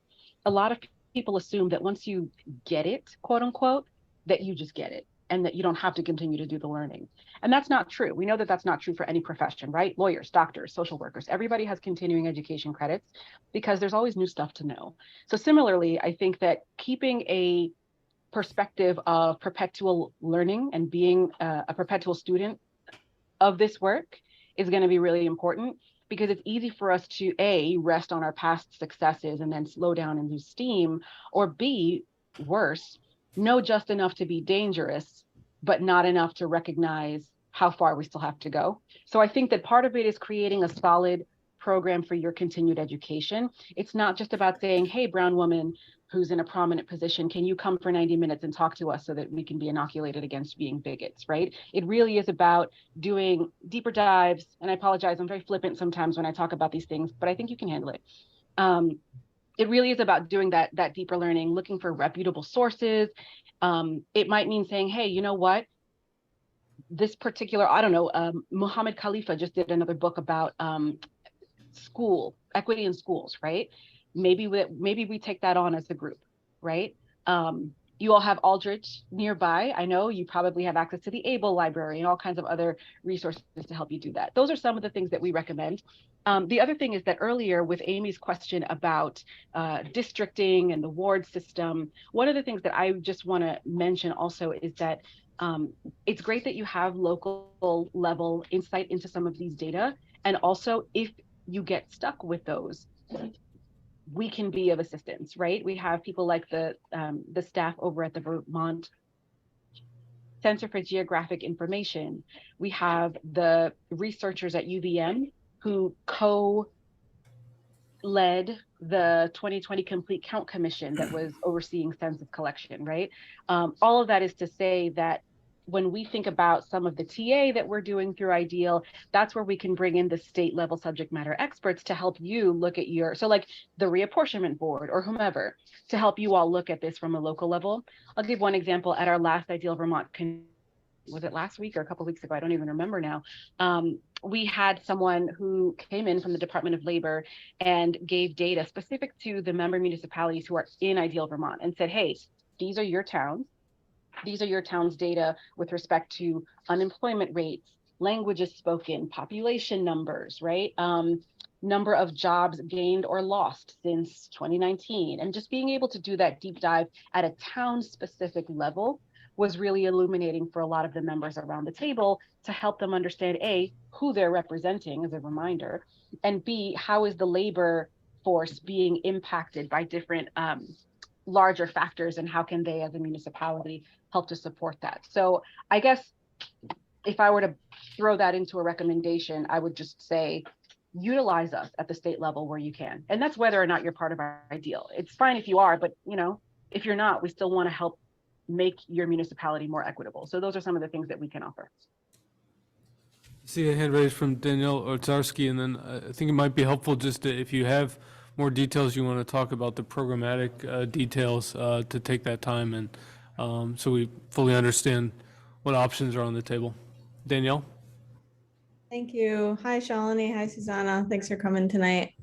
P: A lot of people assume that once you get it, quote unquote, that you just get it and that you don't have to continue to do the learning. And that's not true. We know that that's not true for any profession, right? Lawyers, doctors, social workers, everybody has continuing education credits because there's always new stuff to know. So similarly, I think that keeping a perspective of perpetual learning and being a perpetual student of this work is going to be really important, because it's easy for us to A, rest on our past successes and then slow down and lose steam, or B, worse, know just enough to be dangerous, but not enough to recognize how far we still have to go. So I think that part of it is creating a solid program for your continued education. It's not just about saying, hey, brown woman who's in a prominent position, can you come for 90 minutes and talk to us so that we can be inoculated against being bigots, right? It really is about doing deeper dives. And I apologize, I'm very flippant sometimes when I talk about these things, but I think you can handle it. It really is about doing that deeper learning, looking for reputable sources. It might mean saying, hey, you know what? This particular, I don't know, Muhammad Khalifa just did another book about school equity in schools, right? Maybe we take that on as a group, right? You all have Aldrich nearby. I know you probably have access to the Able Library and all kinds of other resources to help you do that. Those are some of the things that we recommend. The other thing is that earlier with Amy's question about districting and the ward system, one of the things that I just want to mention also is that it's great that you have local level insight into some of these data. And also, if you get stuck with those, we can be of assistance, right? We have people like the staff over at the Vermont Center for Geographic Information. We have the researchers at UVM who co-led the 2020 Complete Count Commission that was overseeing census collection, right? All of that is to say that when we think about some of the TA that we're doing through IDEAL, that's where we can bring in the state level subject matter experts to help you look at so like the reapportionment board or whomever, to help you all look at this from a local level. I'll give one example. At our last IDEAL Vermont, was it last week or a couple of weeks ago? I don't even remember now. We had someone who came in from the Department of Labor and gave data specific to the member municipalities who are in IDEAL Vermont and said, hey, these are your towns. These are your town's data with respect to unemployment rates, languages spoken, population numbers, right? Number of jobs gained or lost since 2019. And just being able to do that deep dive at a town specific level was really illuminating for a lot of the members around the table to help them understand A, who they're representing as a reminder, and B, how is the labor force being impacted by different larger factors, and how can they as a municipality help to support that. So I guess if I were to throw that into a recommendation, I would just say, utilize us at the state level where you can. And that's whether or not you're part of our IDEAL. It's fine if you are, but if you're not, we still want to help make your municipality more equitable. So those are some of the things that we can offer.
Q: See a hand raised from Danielle Otarski, and then I think it might be helpful just to, if you have more details you want to talk about the programmatic details, to take that time and so we fully understand what options are on the table. Danielle?
H: Thank you. Hi, Shalini. Hi, Susanna. Thanks for coming tonight.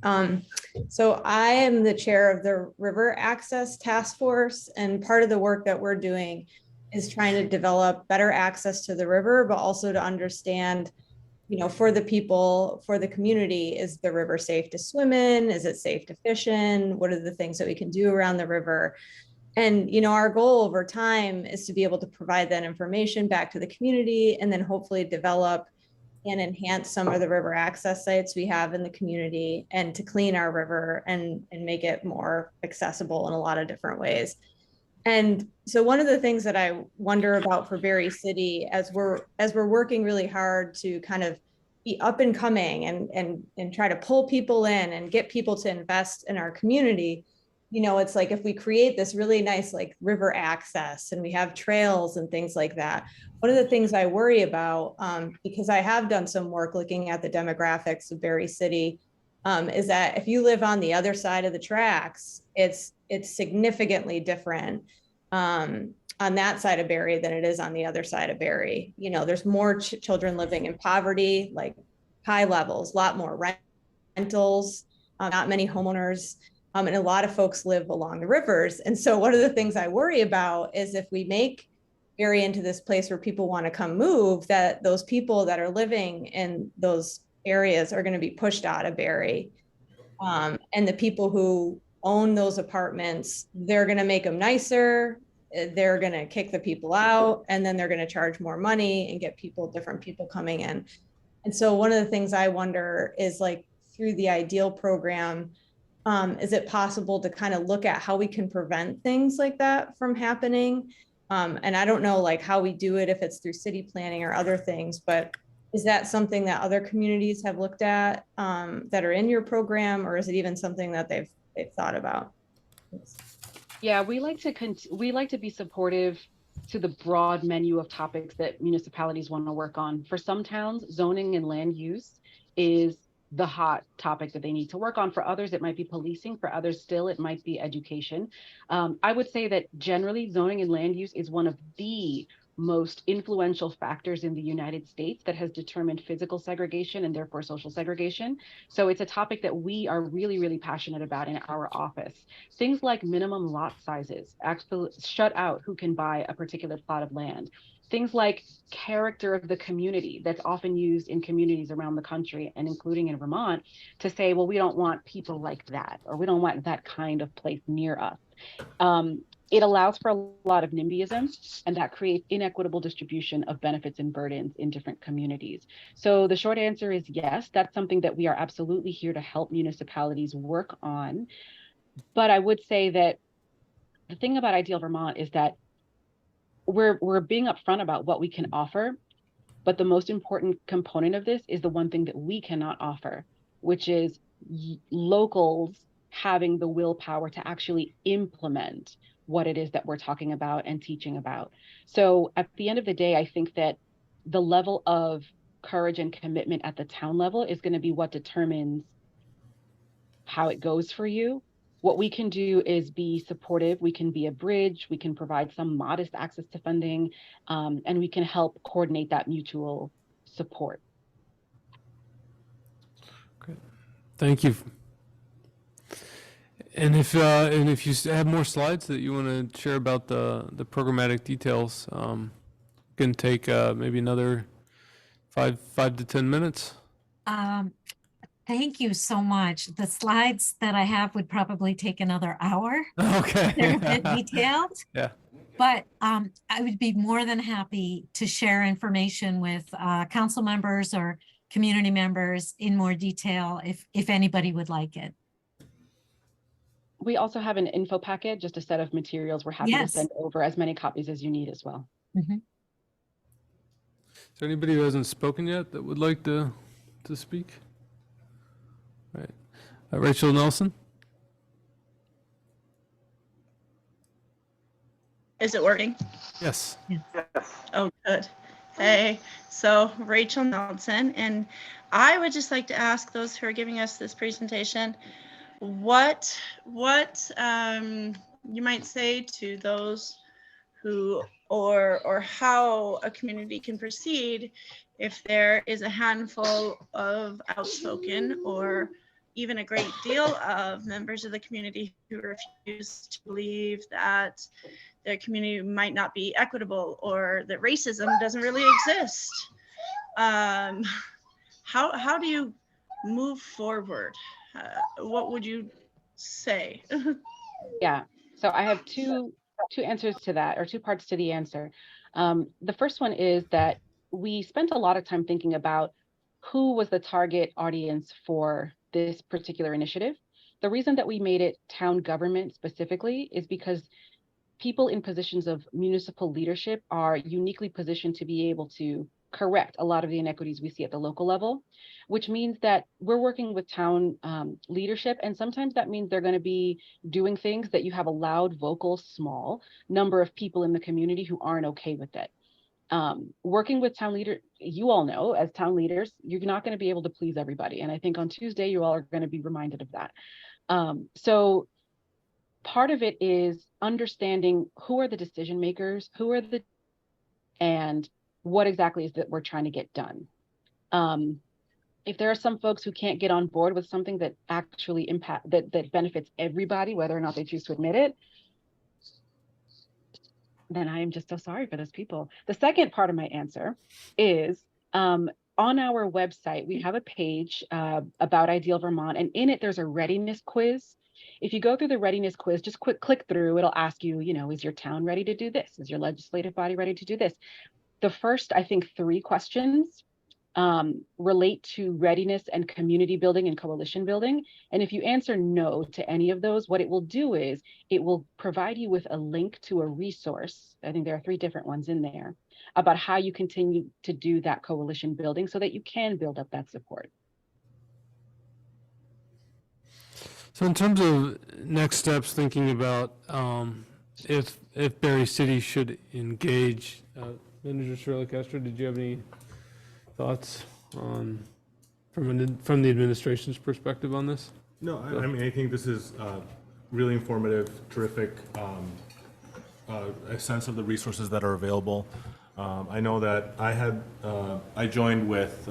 H: So I am the chair of the River Access Task Force, and part of the work that we're doing is trying to develop better access to the river, but also to understand, for the people, for the community, is the river safe to swim in? Is it safe to fish in? What are the things that we can do around the river? And, our goal over time is to be able to provide that information back to the community, and then hopefully develop and enhance some of the river access sites we have in the community, and to clean our river and make it more accessible in a lot of different ways. And so one of the things that I wonder about for Barre City, as we're working really hard to kind of be up and coming and try to pull people in and get people to invest in our community, it's like if we create this really nice like river access and we have trails and things like that, one of the things I worry about, because I have done some work looking at the demographics of Barre City, is that if you live on the other side of the tracks, it's significantly different on that side of Barre than it is on the other side of Barre. There's more children living in poverty, like high levels, a lot more rentals, not many homeowners. And a lot of folks live along the rivers. And so one of the things I worry about is if we make Barre into this place where people want to come move, that those people that are living in those areas are going to be pushed out of Barre. And the people who own those apartments, they're going to make them nicer. They're going to kick the people out, and then they're going to charge more money and get different people coming in. And so one of the things I wonder is, like, through the IDEAL program, is it possible to kind of look at how we can prevent things like that from happening? And I don't know like how we do it, if it's through city planning or other things, but is that something that other communities have looked at that are in your program, or is it even something that they've thought about?
P: Yeah, we like to be supportive to the broad menu of topics that municipalities want to work on. For some towns, zoning and land use is the hot topic that they need to work on. For others, it might be policing. For others, still, it might be education. I would say that generally, zoning and land use is one of the most influential factors in the United States that has determined physical segregation and therefore social segregation. So it's a topic that we are really, really passionate about in our office. Things like minimum lot sizes actually shut out who can buy a particular plot of land. Things like character of the community that's often used in communities around the country and including in Vermont to say, well, we don't want people like that, or we don't want that kind of place near us. It allows for a lot of NIMBYism, and that creates inequitable distribution of benefits and burdens in different communities. So the short answer is yes, that's something that we are absolutely here to help municipalities work on. But I would say that the thing about Ideal Vermont is that we're being upfront about what we can offer, but the most important component of this is the one thing that we cannot offer, which is locals having the willpower to actually implement what it is that we're talking about and teaching about. So at the end of the day, I think that the level of courage and commitment at the town level is going to be what determines how it goes for you. What we can do is be supportive. We can be a bridge. We can provide some modest access to funding, and we can help coordinate that mutual support.
Q: Great. Thank you. And if you have more slides that you want to share about the programmatic details, can take maybe another five to 10 minutes.
O: Thank you so much. The slides that I have would probably take another hour.
Q: Okay.
O: They're a bit detailed.
Q: Yeah.
O: But I would be more than happy to share information with council members or community members in more detail if anybody would like it.
P: We also have an info packet, just a set of materials. We're happy to send over as many copies as you need as well.
O: Mm-hmm.
Q: Is there anybody who hasn't spoken yet that would like to speak? All right. Rachel Nelson.
S: Is it working?
Q: Yes.
S: Oh, good. Hey, so Rachel Nelson, and I would just like to ask those who are giving us this presentation, what you might say to those who or how a community can proceed if there is a handful of outspoken or even a great deal of members of the community who refuse to believe that their community might not be equitable or that racism doesn't really exist. How do you move forward? What would you say?
P: Yeah, so I have two answers to that, or two parts to the answer. The first one is that we spent a lot of time thinking about who was the target audience for this particular initiative. The reason that we made it town government specifically is because people in positions of municipal leadership are uniquely positioned to be able to correct a lot of the inequities we see at the local level, which means that we're working with town leadership. And sometimes that means they're going to be doing things that you have a loud, vocal, small number of people in the community who aren't okay with it. Working with town leaders, you all know, as town leaders, you're not going to be able to please everybody. And I think on Tuesday, you all are going to be reminded of that. So part of it is understanding who are the decision makers, and what exactly is that we're trying to get done. If there are some folks who can't get on board with something that actually that benefits everybody, whether or not they choose to admit it, then I am just so sorry for those people. The second part of my answer is on our website, we have a page about Ideal Vermont, and in it, there's a readiness quiz. If you go through the readiness quiz, just click through, it'll ask you, is your town ready to do this? Is your legislative body ready to do this? The first, I think, 3 questions relate to readiness and community building and coalition building. And if you answer no to any of those, what it will do is it will provide you with a link to a resource. I think there are 3 different ones in there about how you continue to do that coalition building so that you can build up that support.
Q: So in terms of next steps, thinking about if Barre City should engage, Manager Shirley Castro, did you have any thoughts on from the administration's perspective on this?
F: No, I mean, I think this is really informative, terrific, a sense of the resources that are available. I know that I joined with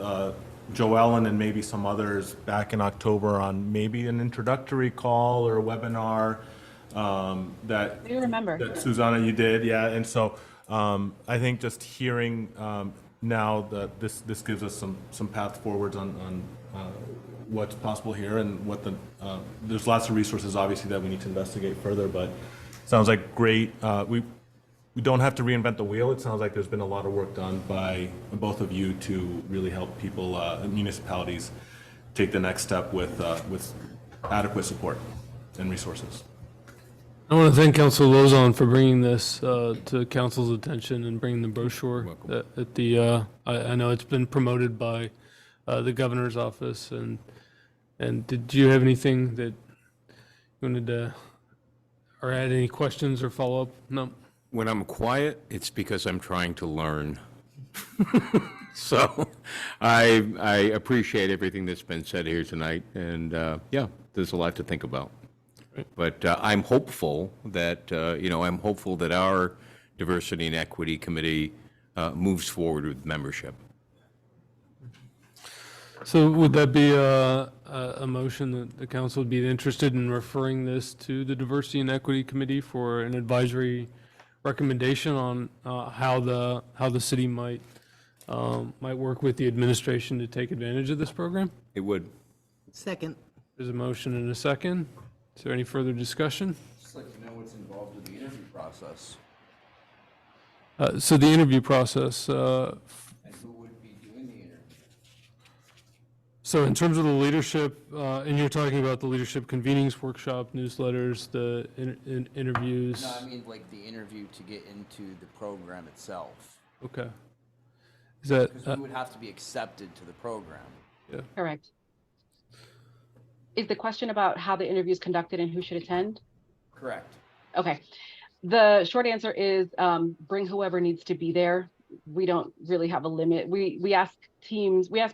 F: Joe Ellen and maybe some others back in October on maybe an introductory call or a webinar that
P: You remember.
F: that Susanna, you did, yeah. And so I think just hearing now that this gives us some path forwards on what's possible here and what there's lots of resources obviously that we need to investigate further, but sounds like great. We don't have to reinvent the wheel. It sounds like there's been a lot of work done by both of you to really help people, municipalities, take the next step with adequate support and resources.
Q: I want to thank Councilor Lozon for bringing this to council's attention and bringing the brochure at the. I know it's been promoted by the governor's office, and did you have anything that you wanted to, or add any questions or follow up? No.
N: When I'm quiet, it's because I'm trying to learn. So I appreciate everything that's been said here tonight, and yeah, there's a lot to think about. But I'm hopeful that, I'm hopeful that our Diversity and Equity Committee moves forward with membership.
Q: So would that be a motion that the council would be interested in referring this to the Diversity and Equity Committee for an advisory recommendation on how the city might work with the administration to take advantage of this program?
N: It would.
L: Second.
Q: There's a motion and a second. Is there any further discussion?
R: Just like to know what's involved with the interview process.
Q: So the interview process,
R: And who would be doing the interview?
Q: so in terms of the leadership, and you're talking about the leadership convenings, workshop, newsletters, the interviews.
R: No, I mean like the interview to get into the program itself.
Q: Okay. Is that?
R: Because we would have to be accepted to the program.
Q: Yeah.
P: Correct. Is the question about how the interview is conducted and who should attend?
R: Correct.
P: Okay. The short answer is bring whoever needs to be there. We don't really have a limit. We ask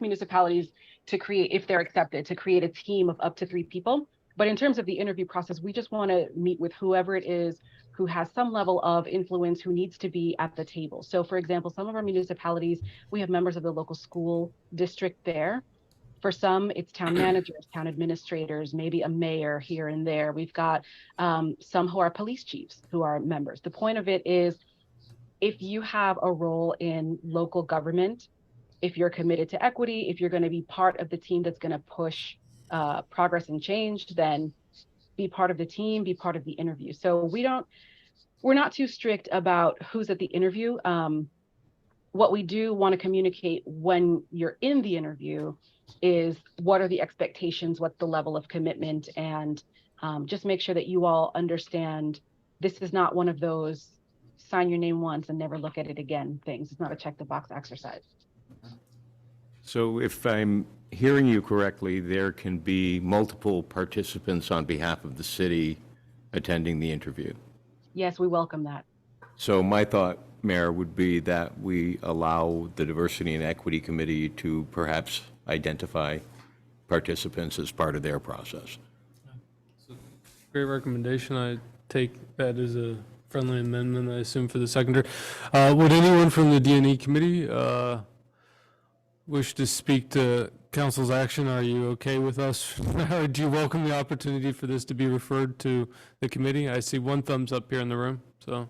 P: municipalities to create, if they're accepted, to create a team of up to 3 people. But in terms of the interview process, we just want to meet with whoever it is who has some level of influence, who needs to be at the table. So for example, some of our municipalities, we have members of the local school district there. For some, it's town managers, town administrators, maybe a mayor here and there. We've got some who are police chiefs who are members. The point of it is, if you have a role in local government, if you're committed to equity, if you're going to be part of the team that's going to push progress and change, then be part of the team, be part of the interview. So we're not too strict about who's at the interview. What we do want to communicate when you're in the interview is what are the expectations, what's the level of commitment, and just make sure that you all understand this is not one of those sign your name once and never look at it again things. It's not a check the box exercise.
N: So if I'm hearing you correctly, there can be multiple participants on behalf of the city attending the interview.
P: Yes, we welcome that.
N: So my thought, Mayor, would be that we allow the Diversity and Equity Committee to perhaps identify participants as part of their process.
Q: Great recommendation. I take that as a friendly amendment, I assume, for the seconder. Would anyone from the D&E committee wish to speak to council's action? Are you okay with us? Or do you welcome the opportunity for this to be referred to the committee? I see 1 thumbs up here in the room, so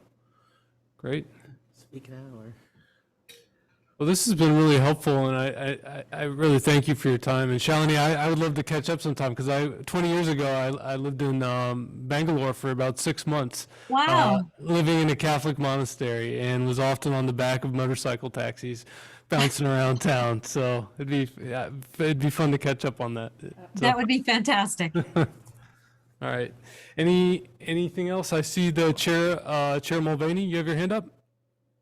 Q: great.
L: Speak now or?
Q: Well, this has been really helpful, and I really thank you for your time. And Shalini, I would love to catch up sometime, because 20 years ago, I lived in Bangalore for about 6 months.
O: Wow.
Q: Living in a Catholic monastery, and was often on the back of motorcycle taxis bouncing around town, so it'd be fun to catch up on that.
O: That would be fantastic.
Q: All right. Anything else? I see the Chair Mulvaney. You have your hand up.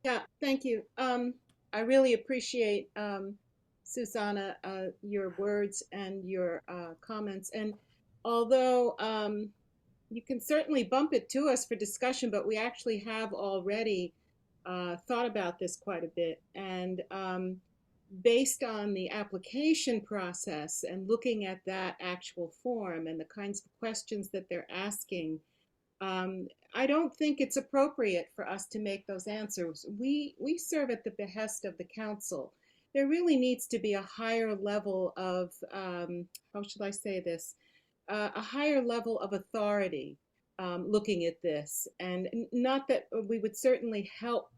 G: Yeah, thank you. I really appreciate, Susanna, your words and your comments. And although you can certainly bump it to us for discussion, but we actually have already thought about this quite a bit. And based on the application process and looking at that actual form and the kinds of questions that they're asking, I don't think it's appropriate for us to make those answers. We serve at the behest of the council. There really needs to be a higher level of, how should I say this, a higher level of authority looking at this. And not that we would certainly help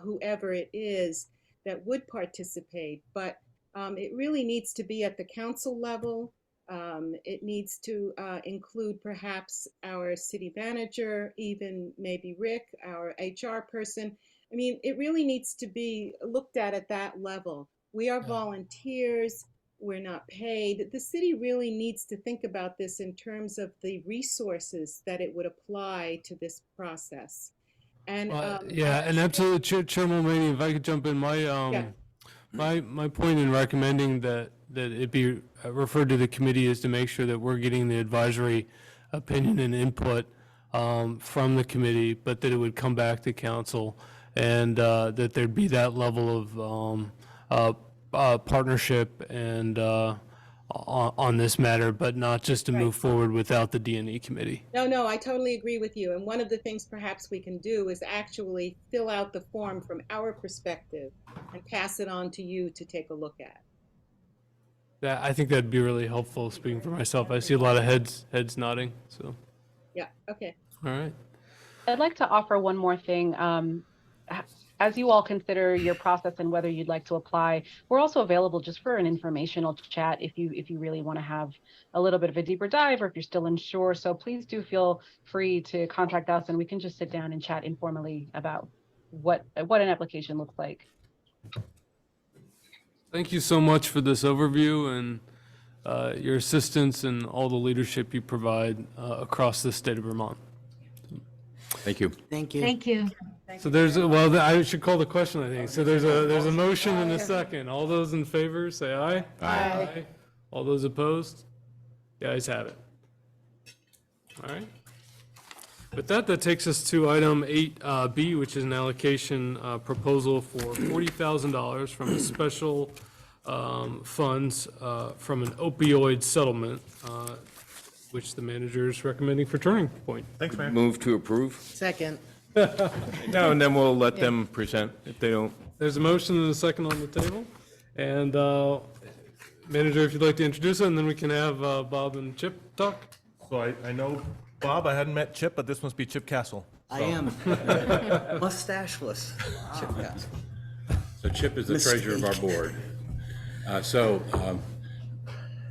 G: whoever it is that would participate, but it really needs to be at the council level. It needs to include perhaps our city manager, even maybe Rick, our HR person. I mean, it really needs to be looked at that level. We are volunteers. We're not paid. The city really needs to think about this in terms of the resources that it would apply to this process. And
Q: yeah, and absolutely, Chair Mulvaney, if I could jump in, my point in recommending that it be referred to the committee is to make sure that we're getting the advisory opinion and input from the committee, but that it would come back to council, and that there'd be that level of partnership and on this matter, but not just to move forward without the D&E committee.
G: No, I totally agree with you. And one of the things perhaps we can do is actually fill out the form from our perspective and pass it on to you to take a look at.
Q: I think that'd be really helpful. Speaking for myself, I see a lot of heads nodding. So.
G: Yeah. Okay.
Q: All right.
P: I'd like to offer one more thing. As you all consider your process and whether you'd like to apply, we're also available just for an informational chat if you really want to have a little bit of a deeper dive, or if you're still unsure. So please do feel free to contact us, and we can just sit down and chat informally about what an application looks like.
Q: Thank you so much for this overview and your assistance and all the leadership you provide across the state of Vermont.
N: Thank you.
L: Thank you.
O: Thank you.
Q: So I should call the question, I think. So there's a motion and a second. All those in favor, say aye.
N: Aye.
Q: All those opposed? The ayes have it. All right. With that takes us to item 8B, which is an allocation proposal for $40,000 from a special funds from an opioid settlement, which the manager is recommending for Turning Point.
F: Thanks, Mayor.
N: Move to approve?
L: Second.
N: No, and then we'll let them present if they don't.
Q: There's a motion and a second on the table. And manager, if you'd like to introduce it, and then we can have Bob and Chip talk.
F: So I know Bob, I hadn't met Chip, but this must be Chip Castle.
V: I am. Mustacheless Chip Castle.
C: So Chip is the treasurer of our board.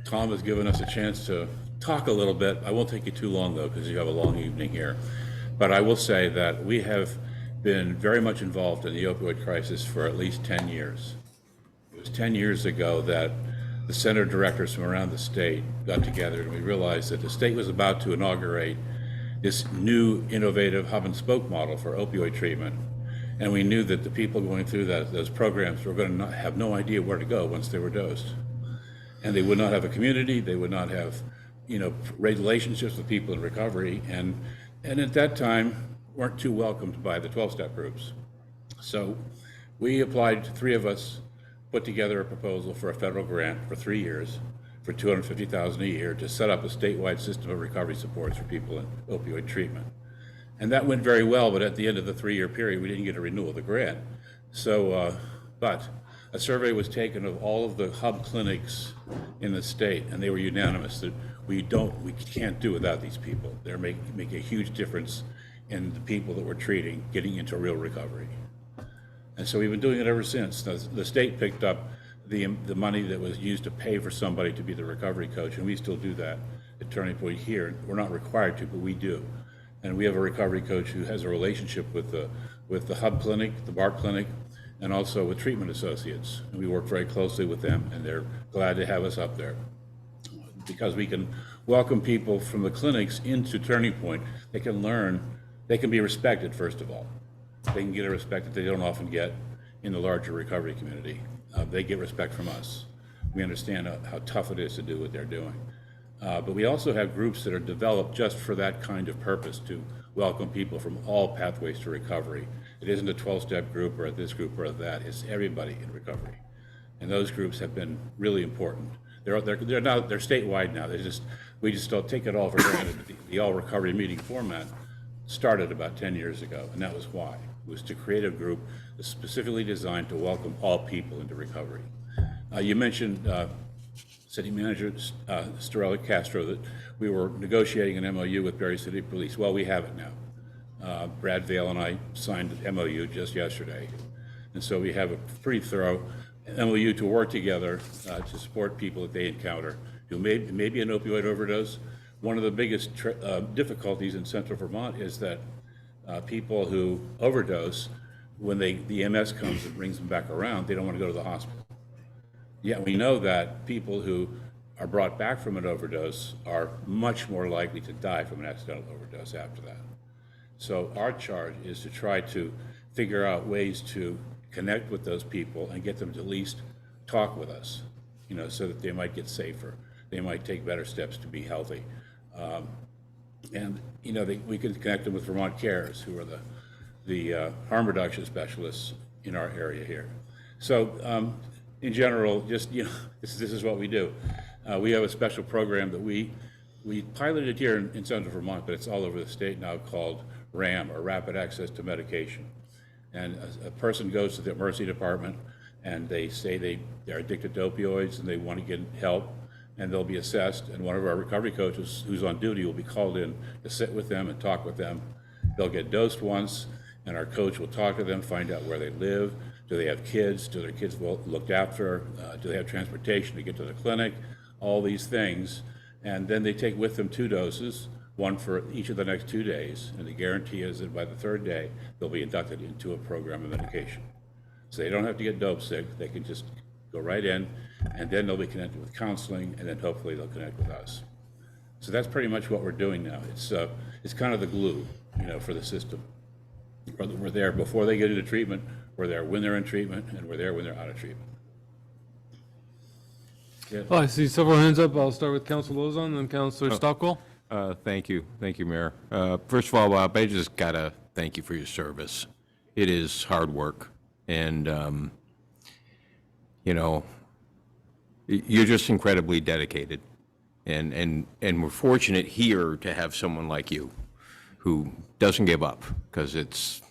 C: Tom has given us a chance to talk a little bit. I won't take you too long, though, because you have a long evening here. But I will say that we have been very much involved in the opioid crisis for at least 10 years. It was 10 years ago that the center directors from around the state got together, and we realized that the state was about to inaugurate this new innovative hub and spoke model for opioid treatment. And we knew that the people going through those programs were going to have no idea where to go once they were dosed. And they would not have a community, they would not have, relationships with people in recovery, and at that time weren't too welcomed by the 12-step groups. So we applied, three of us put together a proposal for a federal grant for 3 years for $250,000 a year to set up a statewide system of recovery supports for people in opioid treatment. And that went very well, but at the end of the 3-year period, we didn't get a renewal of the grant. So, but a survey was taken of all of the hub clinics in the state, and they were unanimous that we can't do without these people. They're make a huge difference in the people that we're treating getting into real recovery. And so we've been doing it ever since. The state picked up the money that was used to pay for somebody to be the recovery coach, and we still do that at Turning Point here. We're not required to, but we do. And we have a recovery coach who has a relationship with the hub clinic, the BART clinic, and also with treatment associates. And we work very closely with them, and they're glad to have us up there because we can welcome people from the clinics into Turning Point. They can learn, they can be respected, first of all. They can get a respect that they don't often get in the larger recovery community. They get respect from us. We understand how tough it is to do what they're doing. But we also have groups that are developed just for that kind of purpose, to welcome people from all pathways to recovery. It isn't a 12-step group or this group or that, it's everybody in recovery. And those groups have been really important. They're statewide now. We just don't take it all for granted. The all recovery meeting format started about 10 years ago, and that was why. It was to create a group that's specifically designed to welcome all people into recovery. You mentioned City Manager Storella Castro, that we were negotiating an MOU with Barre City Police. Well, we have it now. Brad Vail and I signed the MOU just yesterday. And so we have a pretty thorough MOU to work together to support people that they encounter who may be an opioid overdose. One of the biggest difficulties in Central Vermont is that people who overdose, when the EMS comes and brings them back around, they don't want to go to the hospital. Yet we know that people who are brought back from an overdose are much more likely to die from an accidental overdose after that. So our charge is to try to figure out ways to connect with those people and get them to at least talk with us, so that they might get safer. They might take better steps to be healthy. We can connect them with Vermont Cares, who are the harm reduction specialists in our area here. So in general, this is what we do. We have a special program that we piloted here in Central Vermont, but it's all over the state now, called RAM, or Rapid Access to Medication. And a person goes to the emergency department and they say they're addicted to opioids and they want to get help, and they'll be assessed, and one of our recovery coaches who's on duty will be called in to sit with them and talk with them. They'll get dosed once, and our coach will talk to them, find out where they live. Do they have kids? Do their kids well looked after? Do they have transportation to get to the clinic? All these things. And then they take with them 2 doses, one for each of the next 2 days, and the guarantee is that by the 3rd day, they'll be inducted into a program of medication. So they don't have to get dope sick, they can just go right in, and then they'll be connected with counseling, and then hopefully they'll connect with us. So that's pretty much what we're doing now. It's kind of the glue, for the system. We're there before they get into treatment, we're there when they're in treatment, and we're there when they're out of treatment. Yeah.
Q: Oh, I see several hands up. I'll start with Councilor Lozon, then Councilor Stockwell.
N: Thank you, Mayor. First of all, Bob, I just gotta thank you for your service. It is hard work, and you're just incredibly dedicated, and we're fortunate here to have someone like you who doesn't give up, because it's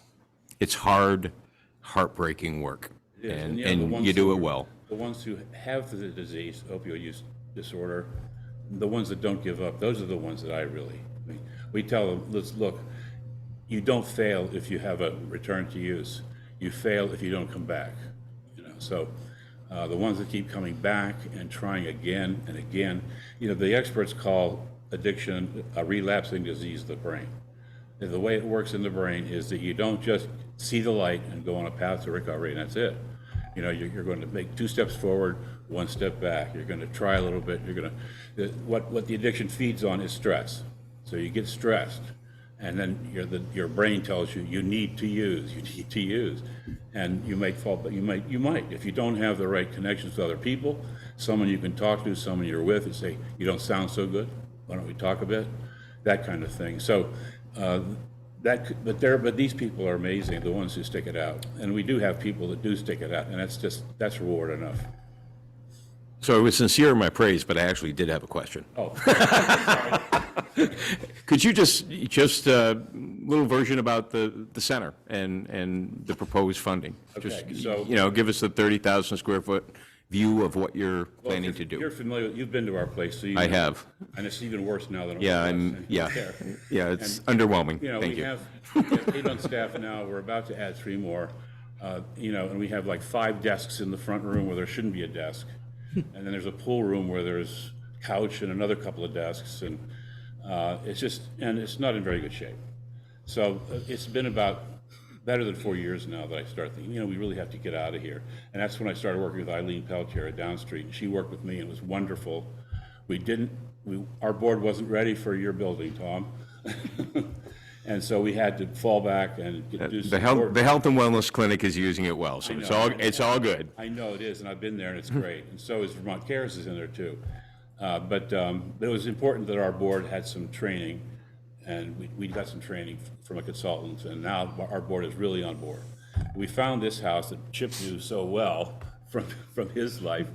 N: hard, heartbreaking work, and you do it well.
C: The ones who have the disease, opioid use disorder, the ones that don't give up, those are the ones that we tell them, look, you don't fail if you have a return to use. You fail if you don't come back. So the ones that keep coming back and trying again and again, the experts call addiction a relapsing disease of the brain. And the way it works in the brain is that you don't just see the light and go on a path to recovery and that's it. You're going to make 2 steps forward, 1 step back. You're going to try a little bit. What the addiction feeds on is stress. So you get stressed, and then your brain tells you need to use, and you might fall. But you might if you don't have the right connections with other people, someone you can talk to, someone you're with, and say, you don't sound so good. Why don't we talk a bit? That kind of thing. So. But these people are amazing, the ones who stick it out. And we do have people that do stick it out, and that's reward enough.
N: So I was sincere in my praise, but I actually did have a question.
C: Oh, sorry.
N: Could you just a little version about the center and the proposed funding?
C: Okay,
N: just, give us the 30,000 square foot view of what you're planning to do.
C: You're familiar, you've been to our place, so you know.
N: I have.
C: And it's even worse now than it
N: was. Yeah, it's underwhelming. Thank you.
C: We have 8 on staff now, we're about to add 3 more, and we have like 5 desks in the front room where there shouldn't be a desk. And then there's a pool room where there's a couch and another couple of desks, and it's not in very good shape. So it's been about better than 4 years now that I started thinking, you know, we really have to get out of here. And that's when I started working with Eileen Peltier at Down Street. And she worked with me and it was wonderful. Our board wasn't ready for your building, Tom. And so we had to fall back and do
N: The
C: some
N: health,
C: work.
N: the health and wellness clinic is using it well, so it's all good.
C: I know it is, and I've been there, and it's great. And so is Vermont Cares is in there too. But it was important that our board had some training, and we got some training from a consultant, and now our board is really on board. We found this house that Chip knew so well from his life,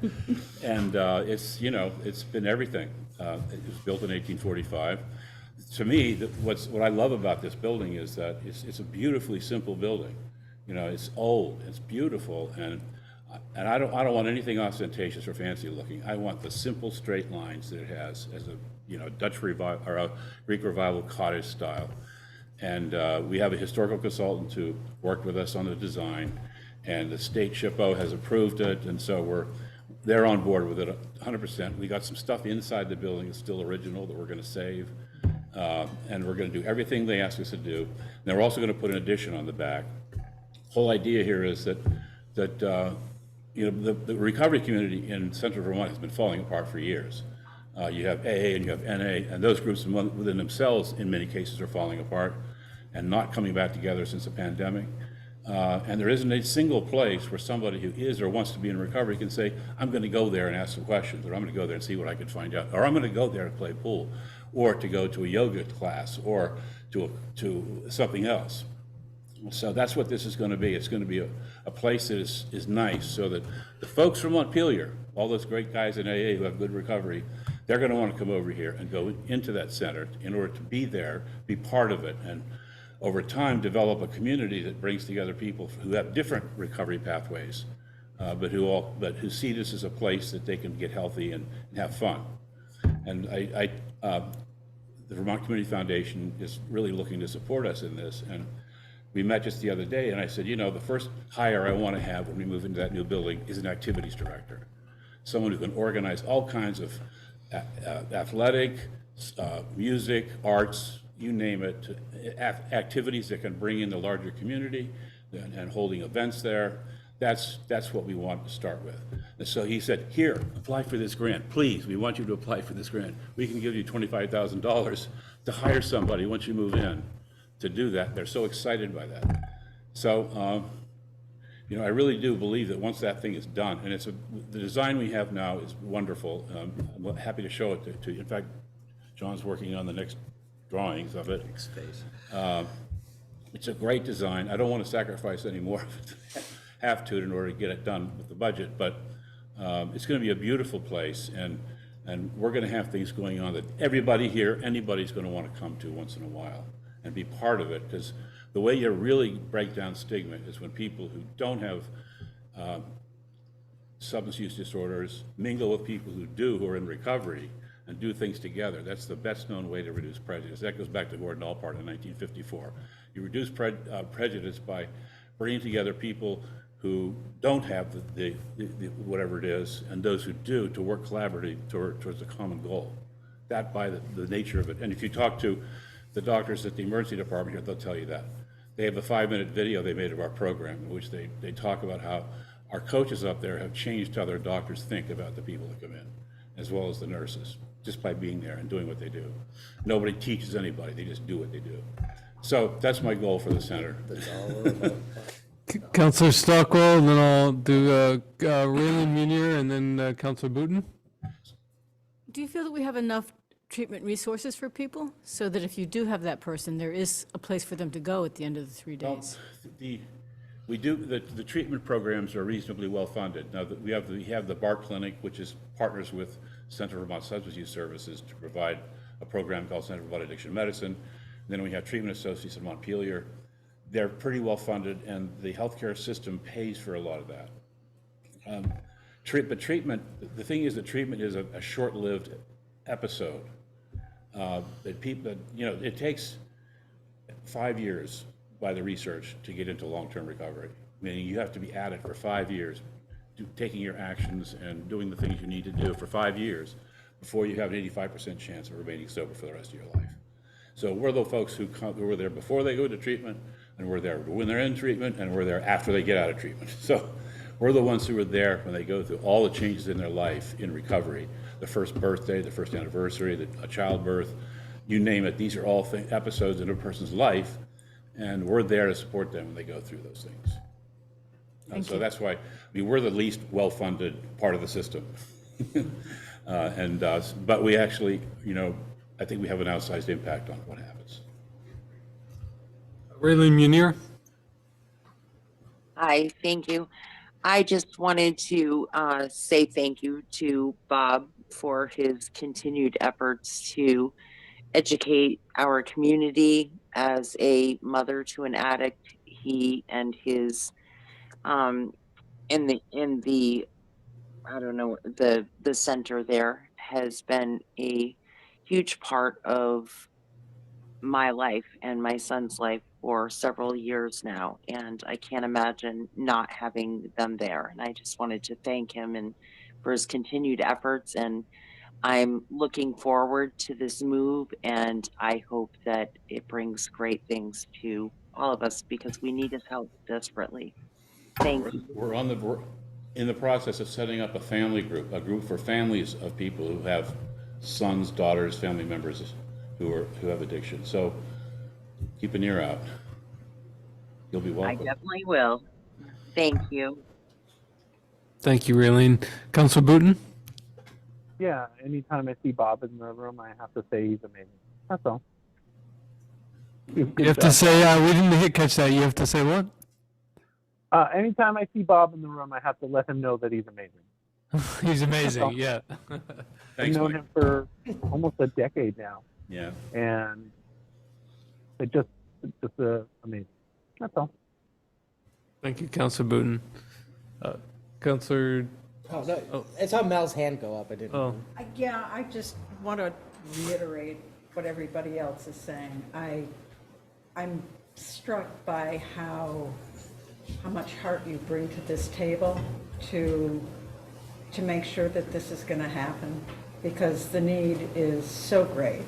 C: and it's, you know, it's been everything. It was built in 1845. To me, what I love about this building is that it's a beautifully simple building. You know, it's old, it's beautiful, and I don't want anything ostentatious or fancy looking. I want the simple straight lines that it has as a, you know, Dutch revival or a Greek revival cottage style. And we have a historical consultant who worked with us on the design, and the state SHPO has approved it, and so they're on board with it 100%. We got some stuff inside the building that's still original that we're going to save. And we're going to do everything they ask us to do. And they're also going to put an addition on the back. Whole idea here is that you know, the recovery community in Central Vermont has been falling apart for years. You have AA and you have NA, and those groups within themselves, in many cases, are falling apart and not coming back together since the pandemic. And there isn't a single place where somebody who is or wants to be in recovery can say, I'm going to go there and ask some questions, or I'm going to go there and see what I can find out, or I'm going to go there and play pool, or to go to a yoga class, or to something else. So that's what this is going to be. It's going to be a place that is nice, so that the folks from Montpelier, all those great guys in AA who have good recovery, they're going to want to come over here and go into that center in order to be there, be part of it, and over time develop a community that brings together people who have different recovery pathways, but who see this as a place that they can get healthy and have fun. And the Vermont Community Foundation is really looking to support us in this. And we met just the other day, and I said, you know, the first hire I want to have when we move into that new building is an activities director, someone who can organize all kinds of athletic, music, arts, you name it, activities that can bring in the larger community and holding events there. That's what we want to start with. And so he said, here, apply for this grant. Please, we want you to apply for this grant. We can give you $25,000 to hire somebody once you move in to do that. They're so excited by that. So, you know, I really do believe that once that thing is done, and the design we have now is wonderful. I'm happy to show it to you. In fact, John's working on the next drawings of it. It's a great design. I don't want to sacrifice any more of it. Have to in order to get it done with the budget, but it's going to be a beautiful place, and we're going to have things going on that everybody here, anybody's going to want to come to once in a while and be part of it, because the way you really break down stigma is when people who don't have substance use disorders mingle with people who are in recovery and do things together. That's the best known way to reduce prejudice. That goes back to Gordon Allport in 1954. You reduce prejudice by bringing together people who don't have the whatever it is, and those who do, to work collaboratively towards a common goal. That by the nature of it. And if you talk to the doctors at the emergency department here, they'll tell you that. They have a 5-minute video they made of our program in which they talk about how our coaches up there have changed how their doctors think about the people that come in, as well as the nurses, just by being there and doing what they do. Nobody teaches anybody, they just do what they do. So that's my goal for the center.
Q: Councilor Stockwell, and then I'll do Raylan Munier, and then Councilor Booton.
B: Do you feel that we have enough treatment resources for people so that if you do have that person, there is a place for them to go at the end of the 3 days?
C: Well, the treatment programs are reasonably well funded. Now, we have the Barre Clinic, which is partners with Central Vermont Substance Use Services to provide a program called Center for Vermont Addiction Medicine. And then we have Treatment Associates in Montpelier. They're pretty well funded, and the healthcare system pays for a lot of that. But treatment, the thing is that treatment is a short-lived episode. It takes 5 years by the research to get into long-term recovery, meaning you have to be at it for 5 years, taking your actions and doing the things you need to do for 5 years before you have an 85% chance of remaining sober for the rest of your life. So we're the folks who are there before they go to treatment, and we're there when they're in treatment, and we're there after they get out of treatment. So we're the ones who are there when they go through all the changes in their life in recovery, the first birthday, the first anniversary, a childbirth, you name it. These are all episodes in a person's life, and we're there to support them when they go through those things. So that's why, I mean, we're the least well-funded part of the system. But we actually, you know, I think we have an outsized impact on what happens.
Q: Raylene Munir.
D: Hi, thank you. I just wanted to say thank you to Bob for his continued efforts to educate our community. As a mother to an addict, he and his in the I don't know, the center there has been a huge part of my life and my son's life for several years now, and I can't imagine not having them there. And I just wanted to thank him and for his continued efforts, and I'm looking forward to this move, and I hope that it brings great things to all of us because we need his help desperately. Thank you.
C: We're in the process of setting up a family group, a group for families of people who have sons, daughters, family members who have addiction. So keep an ear out. You'll be
D: I
C: welcome.
D: definitely will. Thank you.
Q: Thank you, Raylene. Councilor Booton?
J: Yeah, anytime I see Bob in the room, I have to say he's amazing. That's all.
Q: You have to say, we didn't catch that. You have to say what?
J: Anytime I see Bob in the room, I have to let him know that he's amazing.
Q: He's amazing, yeah.
J: I've known him for almost a decade now.
C: Yeah.
J: And it's just amazing. That's all.
Q: Thank you, Councilor Booton. Councilor.
V: Oh, no, I saw Mel's hand go up. I didn't.
Q: Oh.
W: Yeah, I just want to reiterate what everybody else is saying. I'm struck by how much heart you bring to this table to make sure that this is going to happen, because the need is so great.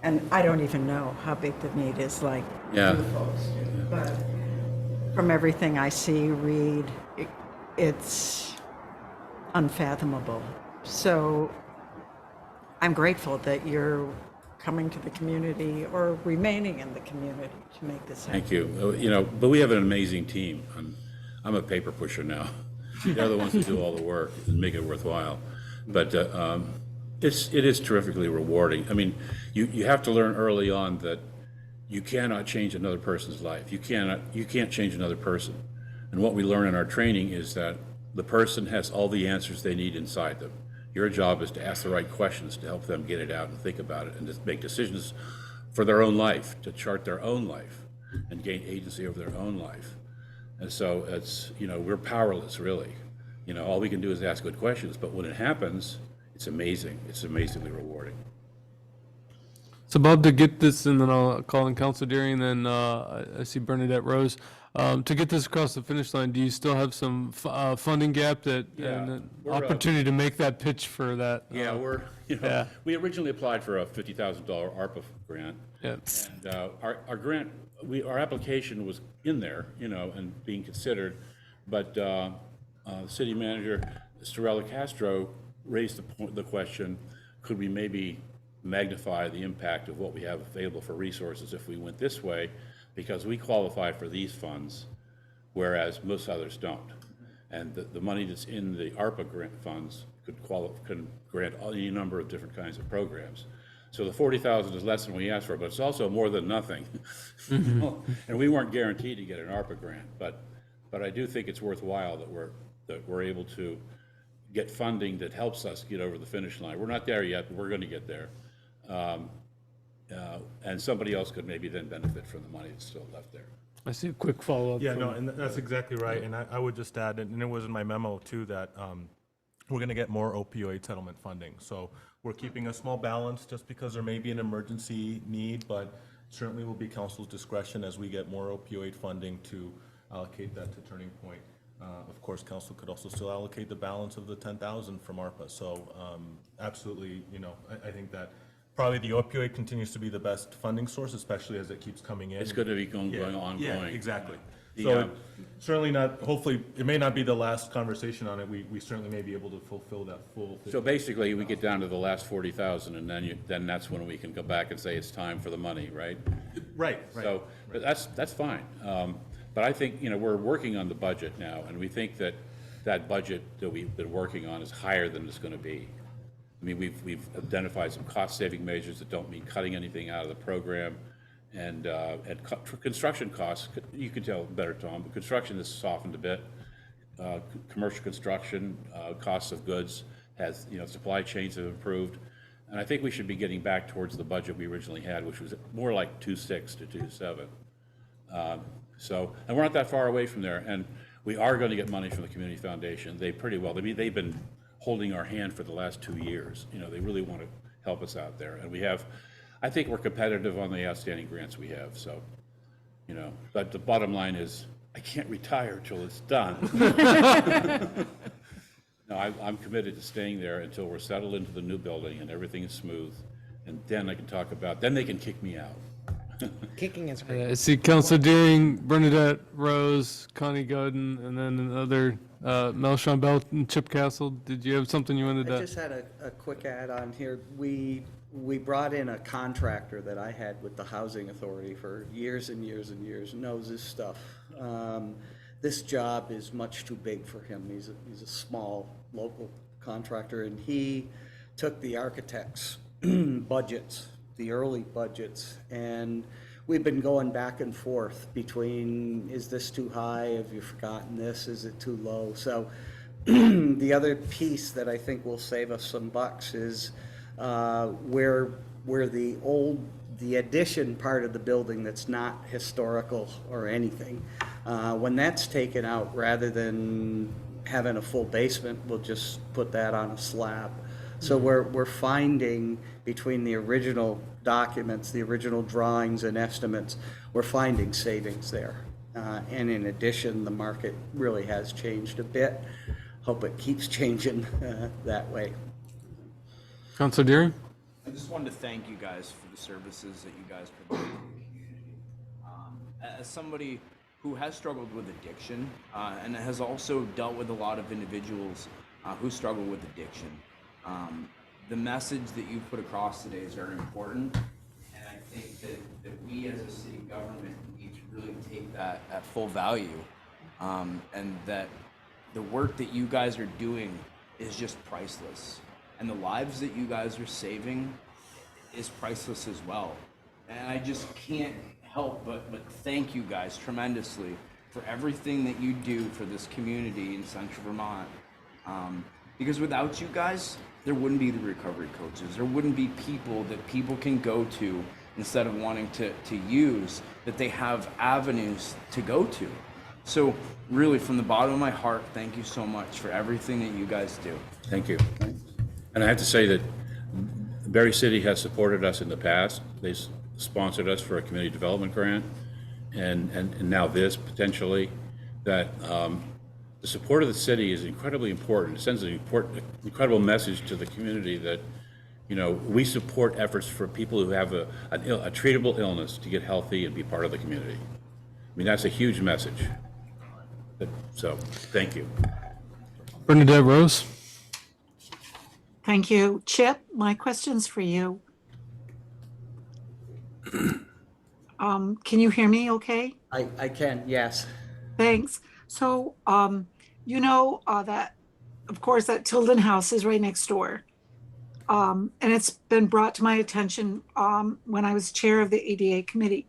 W: And I don't even know how big the need is, like
C: Yeah.
W: you folks do. But from everything I see, read, it's unfathomable. So I'm grateful that you're coming to the community or remaining in the community to make this happen.
C: Thank you. You know, but we have an amazing team. I'm a paper pusher now. They're the ones who do all the work and make it worthwhile. But it is terrifically rewarding. I mean, you have to learn early on that you cannot change another person's life. You can't change another person. And what we learn in our training is that the person has all the answers they need inside them. Your job is to ask the right questions to help them get it out and think about it and to make decisions for their own life, to chart their own life and gain agency over their own life. And so it's, you know, we're powerless, really. You know, all we can do is ask good questions, but when it happens, it's amazing. It's amazingly rewarding.
Q: So Bob, to get this, and then I'll call in Councilor Deary, and then I see Bernadette Rose. To get this across the finish line, do you still have some funding gap and an opportunity to make that pitch for that?
C: Yeah, we originally applied for a $50,000 ARPA grant.
Q: Yeah.
C: And our grant, our application was in there, you know, and being considered, but the city manager, Storella Castro, raised the question, could we maybe magnify the impact of what we have available for resources if we went this way, because we qualify for these funds, whereas most others don't. And the money that's in the ARPA grant funds could grant any number of different kinds of programs. So the 40,000 is less than we asked for, but it's also more than nothing.
Q: Mm-hmm.
C: And we weren't guaranteed to get an ARPA grant, but I do think it's worthwhile that we're able to get funding that helps us get over the finish line. We're not there yet, but we're going to get there. And somebody else could maybe then benefit from the money that's still left there.
Q: I see a quick follow-up.
F: Yeah, no, and that's exactly right. And I would just add, and it was in my memo too, that we're going to get more opioid settlement funding. So we're keeping a small balance just because there may be an emergency need, but certainly will be council's discretion as we get more opioid funding to allocate that to Turning Point. Of course, council could also still allocate the balance of the 10,000 from ARPA. So absolutely, you know, I think that probably the opioid continues to be the best funding source, especially as it keeps coming in.
C: It's going to be going
F: Yeah,
C: ongoing.
F: exactly.
C: The,
F: So certainly not, hopefully, it may not be the last conversation on it. We certainly may be able to fulfill that full.
C: So basically, we get down to the last 40,000, and then that's when we can go back and say it's time for the money, right?
F: Right.
C: So but that's fine. But I think, we're working on the budget now, and we think that that budget that we've been working on is higher than it's going to be. I mean, we've identified some cost-saving measures that don't mean cutting anything out of the program, and construction costs, you can tell better, Tom, but construction has softened a bit. Commercial construction, costs of goods has, supply chains have improved, and I think we should be getting back towards the budget we originally had, which was more like 2.6 to 2.7. And we're not that far away from there, and we are going to get money from the Community Foundation. They've been holding our hand for the last 2 years. They really want to help us out there, and I think we're competitive on the outstanding grants we have. So, but the bottom line is, I can't retire till it's done. No, I'm committed to staying there until we're settled into the new building and everything is smooth, and then I can talk about. Then they can kick me out.
V: Kicking is great.
Q: I see Councilor Deering, Bernadette Rose, Connie Godin, and then another Mel Chambel and Chip Castle. Did you have something you wanted to?
A: I just had a quick add on here. We brought in a contractor that I had with the Housing Authority for years and years and years, knows his stuff. This job is much too big for him. He's a small local contractor, and he took the architects' budgets, the early budgets, and we've been going back and forth between, is this too high? Have you forgotten this? Is it too low? So the other piece that I think will save us some bucks is where the addition part of the building that's not historical or anything, when that's taken out, rather than having a full basement, we'll just put that on a slab. So we're finding, between the original documents, the original drawings and estimates, we're finding savings there. And in addition, the market really has changed a bit. Hope it keeps changing that way.
Q: Councilor Deering?
R: I just wanted to thank you guys for the services that you guys provide to the community. As somebody who has struggled with addiction and has also dealt with a lot of individuals who struggle with addiction, the message that you put across today is very important, and I think that we as a city government need to really take that at full value, and that the work that you guys are doing is just priceless, and the lives that you guys are saving is priceless as well. And I just can't help but thank you guys tremendously for everything that you do for this community in Central Vermont. Because without you guys, there wouldn't be the recovery coaches. There wouldn't be people that people can go to instead of wanting to use, that they have avenues to go to. So really, from the bottom of my heart, thank you so much for everything that you guys do.
C: Thank you. And I have to say that Barre City has supported us in the past. They sponsored us for a community development grant, and now this potentially, that the support of the city is incredibly important. It sends an incredible message to the community that, we support efforts for people who have a treatable illness to get healthy and be part of the community. I mean, that's a huge message. So, thank you.
Q: Bernadette Rose?
I: Thank you. Chip, my question's for you. Can you hear me okay?
A: I can, yes.
I: Thanks. So, that, of course, that Tilden House is right next door. And it's been brought to my attention when I was chair of the ADA committee,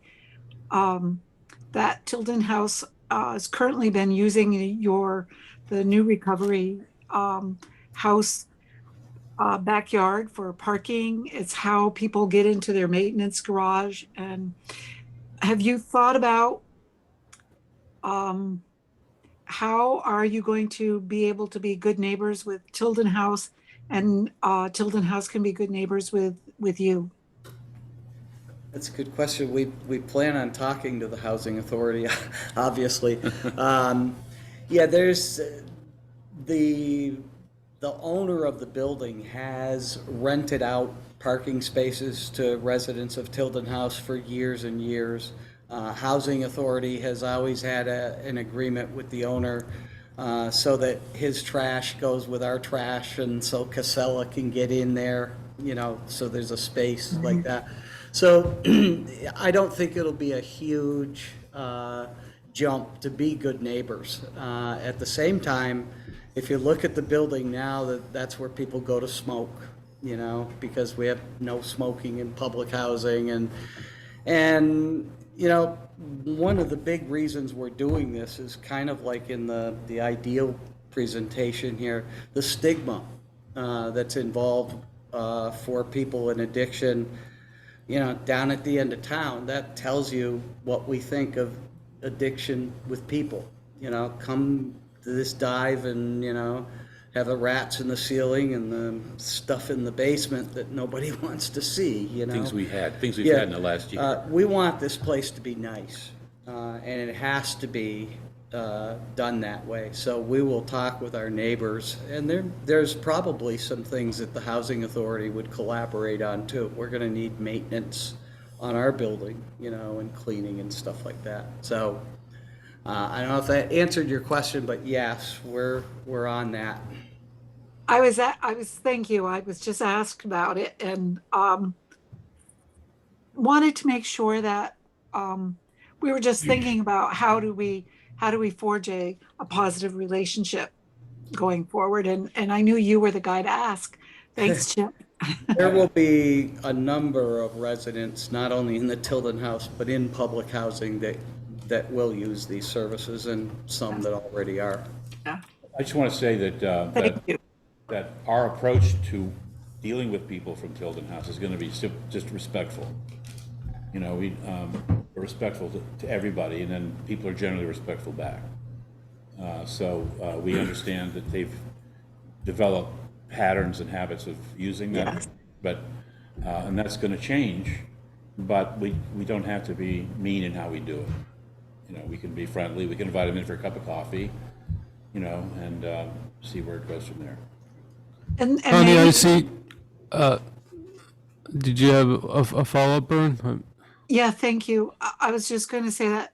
I: that Tilden House has currently been using the new recovery house backyard for parking. It's how people get into their maintenance garage. And have you thought about how are you going to be able to be good neighbors with Tilden House, and Tilden House can be good neighbors with you?
A: That's a good question. We plan on talking to the Housing Authority, obviously. There's the owner of the building has rented out parking spaces to residents of Tilden House for years and years. Housing Authority has always had an agreement with the owner so that his trash goes with our trash, and so Casella can get in there, you know, so there's a space like that. So I don't think it'll be a huge jump to be good neighbors. At the same time, if you look at the building now, that's where people go to smoke, you know, because we have no smoking in public housing. And you know, one of the big reasons we're doing this is kind of like in the ideal presentation here, the stigma that's involved for people in addiction, you know, down at the end of town. That tells you what we think of addiction with people. You know, come to this dive and, you know, have the rats in the ceiling and the stuff in the basement that nobody wants to see, you know.
C: Things we've had
A: Yeah.
C: in the last year.
A: We want this place to be nice, and it has to be done that way. So we will talk with our neighbors, and there's probably some things that the Housing Authority would collaborate on too. We're gonna need maintenance on our building, you know, and cleaning and stuff like that. So I don't know if that answered your question, but yes, we're on that.
I: Thank you. I was just asked about it and wanted to make sure that we were just thinking about how do we forge a positive relationship going forward. And I knew you were the guy to ask. Thanks, Chip.
A: There will be a number of residents, not only in the Tilden House, but in public housing that will use these services, and some that already are.
I: Yeah.
C: I just want to say that that our approach to dealing with people from Tilden House is going to be just respectful. You know, we're respectful to everybody, and then people are generally respectful back. So we understand that they've developed patterns and habits of using that,
I: Yes.
C: but and that's going to change. But we don't have to be mean in how we do it. You know, we can be friendly. We can invite them in for a cup of coffee. You know, and see where it goes from there.
I: And
Q: Connie,
I: maybe-
Q: I see. Did you have a follow-up, Bern?
I: Yeah, thank you. I was just going to say that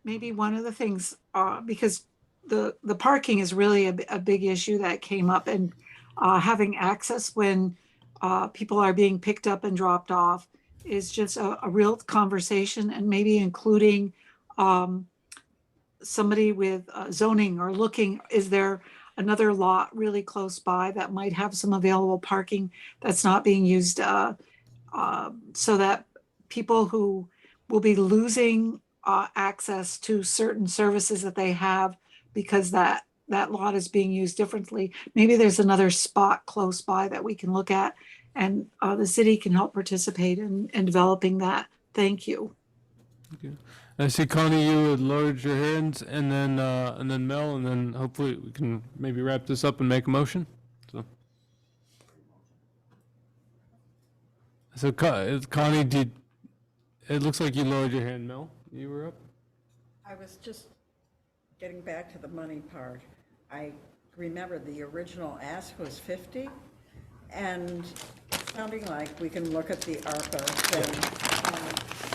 I: maybe one of the things, because the parking is really a big issue that came up, and having access when people are being picked up and dropped off is just a real conversation, and maybe including somebody with zoning or looking, is there another lot really close by that might have some available parking that's not being used, so that people who will be losing access to certain services that they have because that lot is being used differently. Maybe there's another spot close by that we can look at, and the city can help participate in developing that. Thank you.
Q: Okay. I see, Connie, you had lowered your hands, and then Mel, and then hopefully we can maybe wrap this up and make a motion. So Connie, it looks like you lowered your hand. Mel, you were up?
W: I was just getting back to the money part. I remember the original ask was 50, and it's sounding like we can look at the ARPA thing.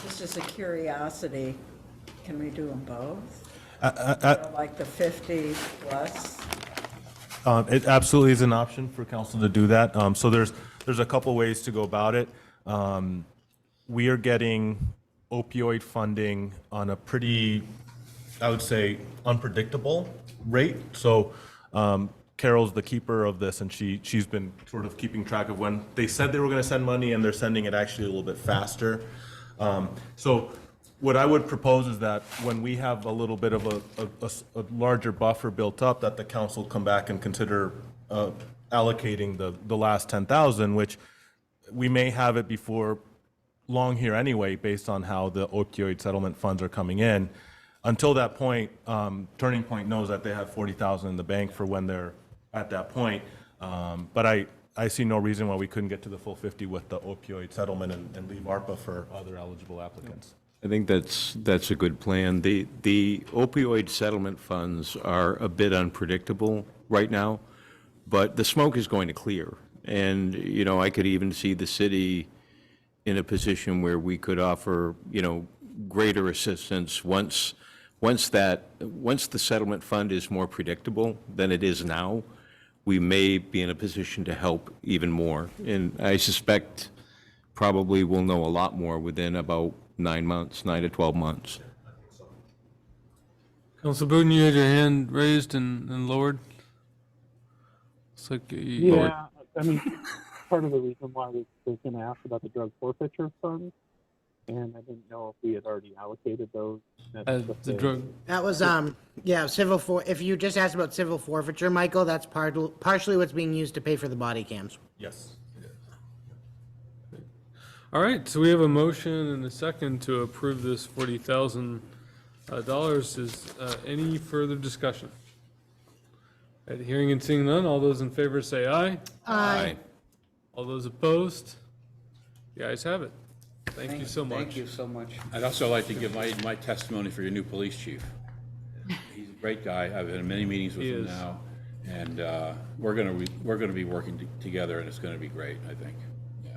W: Just as a curiosity, can we do them both? So like the 50 plus?
F: It absolutely is an option for council to do that. So there's a couple ways to go about it. We are getting opioid funding on a pretty, I would say, unpredictable rate. So Carol's the keeper of this, and she's been sort of keeping track of when they said they were going to send money, and they're sending it actually a little bit faster. So what I would propose is that when we have a little bit of a larger buffer built up, that the council come back and consider allocating the last 10,000, which we may have it before long here anyway, based on how the opioid settlement funds are coming in. Until that point, Turning Point knows that they have 40,000 in the bank for when they're at that point. But I see no reason why we couldn't get to the full 50 with the opioid settlement and leave ARPA for other eligible applicants.
N: I think that's a good plan. The opioid settlement funds are a bit unpredictable right now, but the smoke is going to clear. And, you know, I could even see the city in a position where we could offer, you know, greater assistance once the settlement fund is more predictable than it is now. We may be in a position to help even more. And I suspect probably we'll know a lot more within about 9 months, 9 to 12 months.
Q: Council Bowden, you had your hand raised and lowered. It's like
J: Yeah, I mean, part of the reason why was going to ask about the drug forfeiture fund, and I didn't know if we had already allocated those.
Q: the drug.
L: That was, yeah, if you just asked about civil forfeiture, Michael, that's partially what's being used to pay for the body cams.
F: Yes.
Q: All right, so we have a motion and a second to approve this $40,000. Is any further discussion? At hearing and seeing none, all those in favor say aye.
L: Aye.
Q: All those opposed? The ayes have it. Thank you so much.
A: Thank you so much.
C: I'd also like to give my testimony for your new police chief. He's a great guy. I've had many meetings with him now, and we're gonna be working together, and it's gonna be great, I think. Yeah.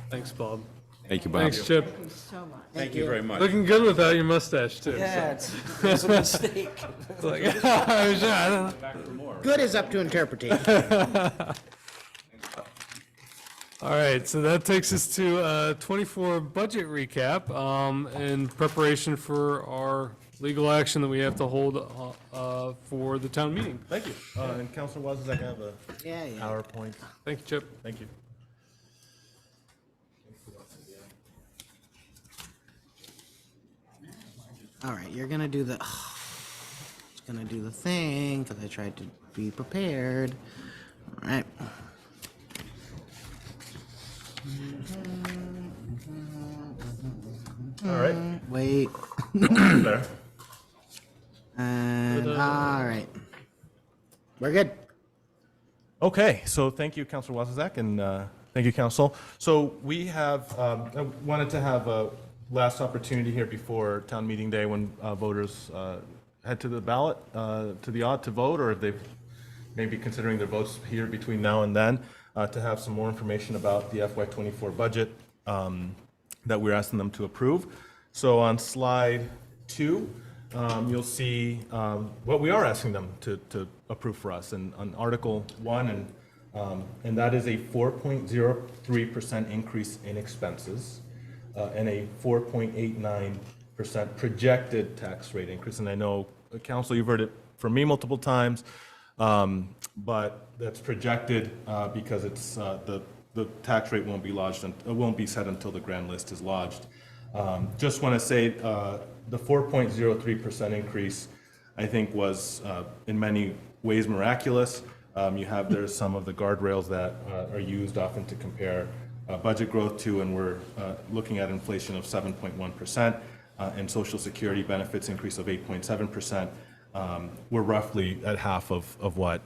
Q: Thanks, Bob.
N: Thank you, Bob.
Q: Thanks, Chip.
W: Thank you so much.
C: Thank you very much.
Q: Looking good without your mustache, too.
A: Yeah,
Q: so.
A: it's a mistake.
Q: It's like, I don't know.
L: Good is up to interpretation.
Q: All right, so that takes us to 24 budget recap in preparation for our legal action that we have to hold for the town meeting.
F: Thank you. And Councilor Wozniak, I have a PowerPoint.
Q: Thank you, Chip.
F: Thank you.
L: All right, you're gonna do the, it's gonna do the thing, because I tried to be prepared. All right.
F: All right.
L: Wait.
F: There.
L: And, all right. We're good.
F: Okay, so thank you, Councilor Wozniak, and thank you, Council. So we have, I wanted to have a last opportunity here before town meeting day when voters head to the ballot, to vote, or if they may be considering their votes here between now and then, to have some more information about the FY24 budget that we're asking them to approve. So on slide 2, you'll see what we are asking them to approve for us. And on Article 1, and that is a 4.03% increase in expenses and a 4.89% projected tax rate increase. And I know, Council, you've heard it from me multiple times, but that's projected because it's the tax rate won't be lodged, it won't be set until the grand list is lodged. Just want to say the 4.03% increase, I think, was in many ways miraculous. You have there some of the guardrails that are used often to compare budget growth to, and we're looking at inflation of 7.1% and Social Security benefits increase of 8.7%. We're roughly at half of what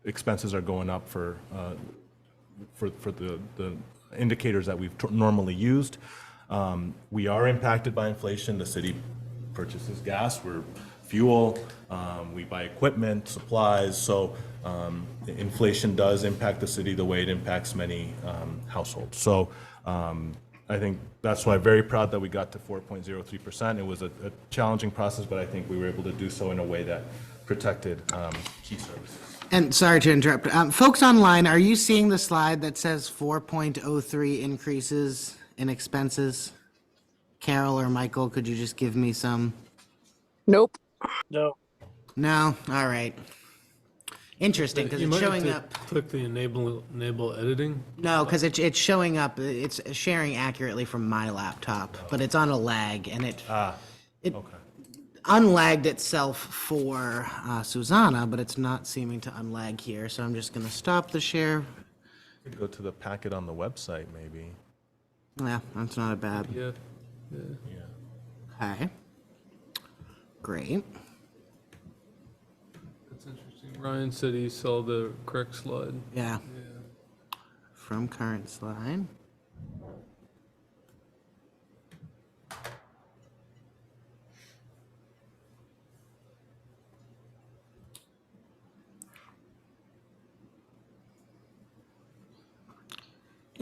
F: expenses are going up for the indicators that we've normally used. We are impacted by inflation. The city purchases gas, we're fuel, we buy equipment, supplies. So inflation does impact the city the way it impacts many households. So I think that's why I'm very proud that we got to 4.03%. It was a challenging process, but I think we were able to do so in a way that protected key services.
L: And sorry to interrupt. Folks online, are you seeing the slide that says 4.03 increases in expenses? Carol or Michael, could you just give me some?
U: Nope.
J: No.
L: No? All right. Interesting, because
Q: You
L: it's
Q: might have
L: showing
Q: to
L: up.
Q: Click the enable editing.
L: No, because it's showing up. It's sharing accurately from my laptop, but it's on a lag, and it unlagged itself for Susanna, but it's not seeming to unlag here. So I'm just going to stop the share.
F: Could go to the packet on the website, maybe.
L: Yeah, that's not a bad.
Q: Yeah.
L: Okay. Great.
Q: That's interesting. Ryan said he saw the correct slide.
L: Yeah. From current slide.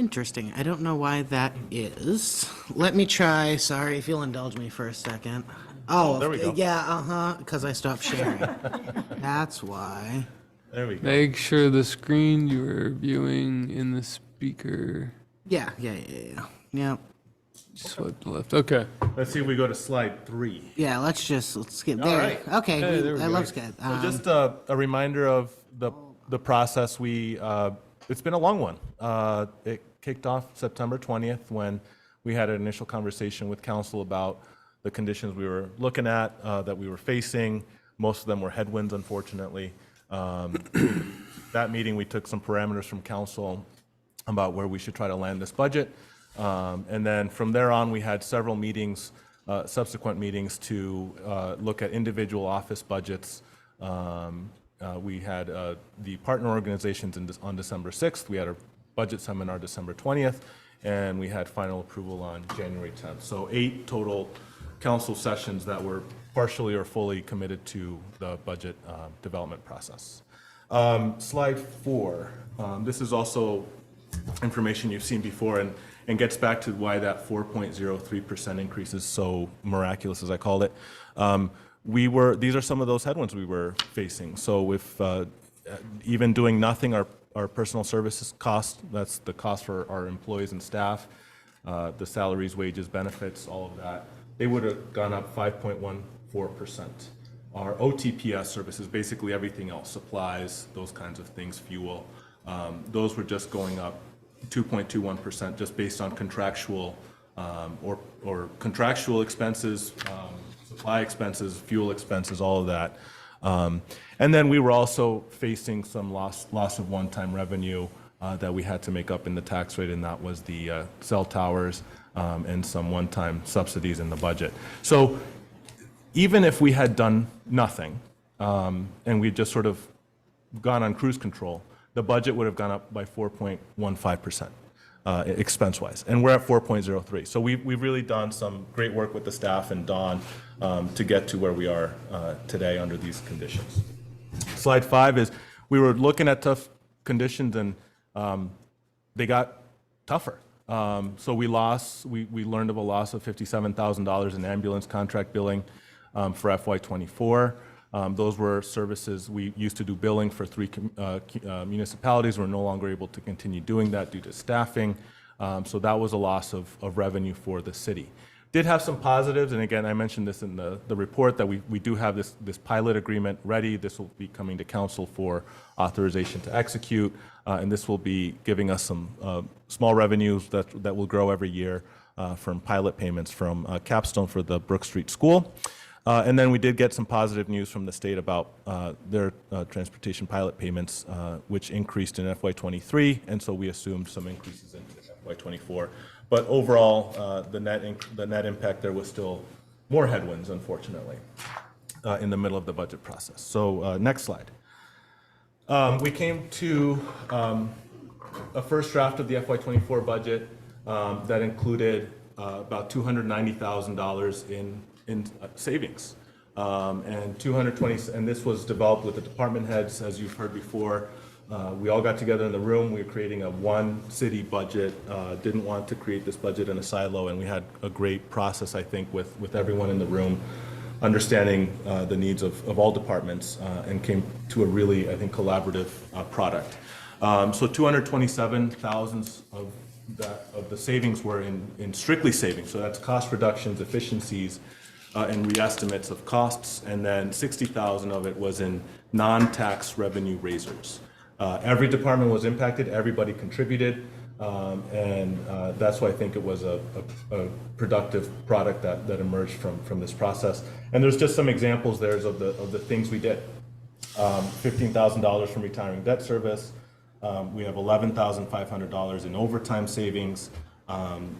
L: Interesting. I don't know why that is. Let me try. Sorry, if you'll indulge me for a second. Oh,
F: there we go.
L: Yeah, because I stopped sharing. That's why.
F: There we go.
Q: Make sure the screen you are viewing in the speaker.
L: Yeah. Yep.
Q: Swipe left. Okay.
F: Let's see if we go to slide 3.
L: Yeah, let's get
F: All
L: there.
F: right.
L: Okay,
Q: Hey, there we
L: that
Q: go.
L: looks good.
F: So just a reminder of the process. It's been a long one. It kicked off September 20th when we had an initial conversation with council about the conditions we were looking at, that we were facing. Most of them were headwinds, unfortunately. That meeting, we took some parameters from council about where we should try to land this budget. And then from there on, we had several meetings, subsequent meetings to look at individual office budgets. We had the partner organizations on December 6th. We had a budget seminar December 20th, and we had final approval on January 10th. So 8 total council sessions that were partially or fully committed to the budget development process. Slide 4. This is also information you've seen before and gets back to why that 4.03% increase is so miraculous, as I called it. These are some of those headwinds we were facing. So if even doing nothing, our personal services cost, that's the cost for our employees and staff, the salaries, wages, benefits, all of that, they would have gone up 5.14%. Our OTPS services, basically everything else, supplies, those kinds of things, fuel, those were just going up 2.21% just based on contractual or contractual expenses, supply expenses, fuel expenses, all of that. And then we were also facing some loss of one-time revenue that we had to make up in the tax rate, and that was the cell towers and some one-time subsidies in the budget. So even if we had done nothing and we'd just sort of gone on cruise control, the budget would have gone up by 4.15%. Expense-wise, and we're at 4.03. So we've really done some great work with the staff and Dawn to get to where we are today under these conditions. Slide 5 is we were looking at tough conditions and they got tougher. So we learned of a loss of $57,000 in ambulance contract billing for FY24. Those were services we used to do billing for 3 municipalities. We're no longer able to continue doing that due to staffing. So that was a loss of revenue for the city. Did have some positives, and again, I mentioned this in the report, that we do have this pilot agreement ready. This will be coming to council for authorization to execute, and this will be giving us some small revenues that will grow every year from pilot payments from Capstone for the Brook Street School. And then we did get some positive news from the state about their transportation pilot payments, which increased in FY23, and so we assumed some increases in FY24. But overall, the net impact there was still more headwinds, unfortunately, in the middle of the budget process. So next slide. We came to a first draft of the FY24 budget that included about $290,000 in savings, and this was developed with the department heads, as you've heard before. We all got together in the room. We were creating a one city budget. Didn't want to create this budget in a silo, and we had a great process, I think, with everyone in the room, understanding the needs of all departments, and came to a really, I think, collaborative product. So 227,000 of the savings were in strictly savings. So that's cost reductions, efficiencies, and re-estimates of costs, and then 60,000 of it was in non-tax revenue raisers. Every department was impacted, everybody contributed, and that's why I think it was a productive product that emerged from this process. And there's just some examples there of the things we did. $15,000 from retiring debt service. We have $11,500 in overtime savings.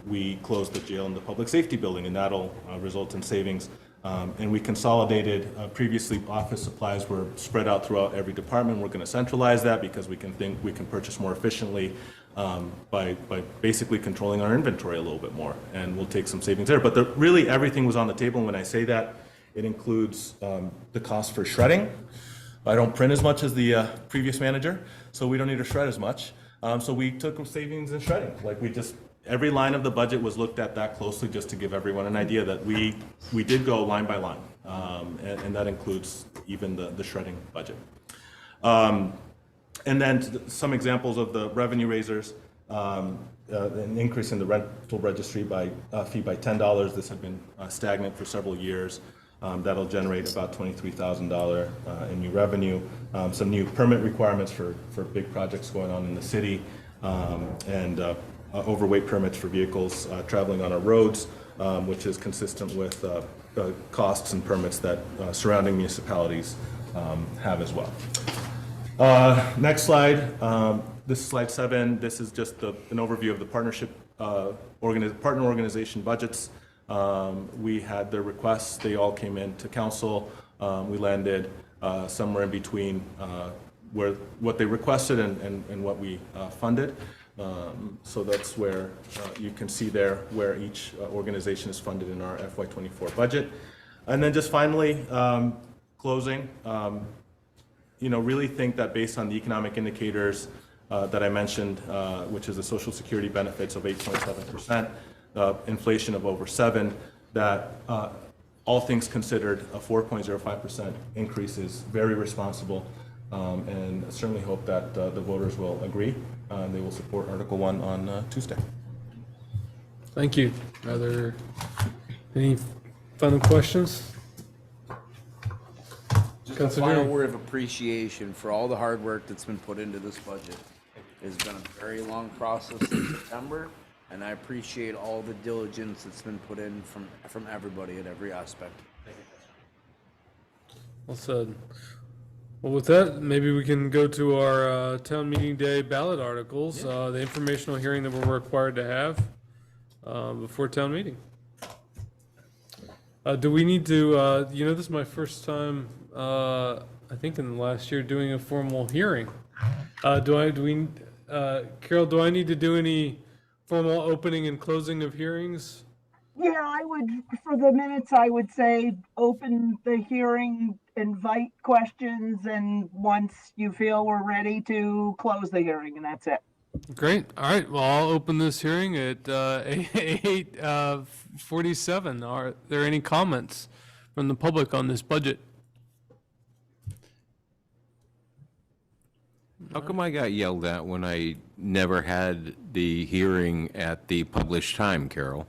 F: We closed the jail and the public safety building, and that'll result in savings. And we consolidated, previously office supplies were spread out throughout every department. We're going to centralize that because we can purchase more efficiently by basically controlling our inventory a little bit more, and we'll take some savings there. But really everything was on the table, and when I say that, it includes the cost for shredding. I don't print as much as the previous manager, so we don't need to shred as much. So we took savings and shredding. Like every line of the budget was looked at that closely just to give everyone an idea that we did go line by line. And that includes even the shredding budget. And then some examples of the revenue raisers, an increase in the rental registry fee by $10. This had been stagnant for several years. That'll generate about $23,000 in new revenue. Some new permit requirements for big projects going on in the city, and overweight permits for vehicles traveling on our roads, which is consistent with costs and permits that surrounding municipalities have as well. Next slide. This is slide 7. This is just an overview of the partnership partner organization budgets. We had their requests. They all came in to council. We landed somewhere in between what they requested and what we funded. So that's where you can see there where each organization is funded in our FY24 budget. And then just finally, closing, really think that based on the economic indicators that I mentioned, which is the Social Security benefits of 8.7%, inflation of over 7%, that all things considered, a 4.05% increase is very responsible, and I certainly hope that the voters will agree and they will support Article 1 on Tuesday.
Q: Thank you. Are there any final questions?
R: Just a final word of appreciation for all the hard work that's been put into this budget. It's been a very long process since September, and I appreciate all the diligence that's been put in from everybody at every aspect.
Q: Well said. Well, with that, maybe we can go to our town meeting day ballot articles, the informational hearing that we're required to have before town meeting. Do we need to, this is my first time, I think in the last year, doing a formal hearing. Carol, do I need to do any formal opening and closing of hearings?
K: Yeah, I would, for the minutes, I would say open the hearing, invite questions, and once you feel we're ready to close the hearing, and that's it.
Q: Great. All right. Well, I'll open this hearing at 8:47. Are there any comments from the public on this budget?
N: How come I got yelled at when I never had the hearing at the published time, Carol?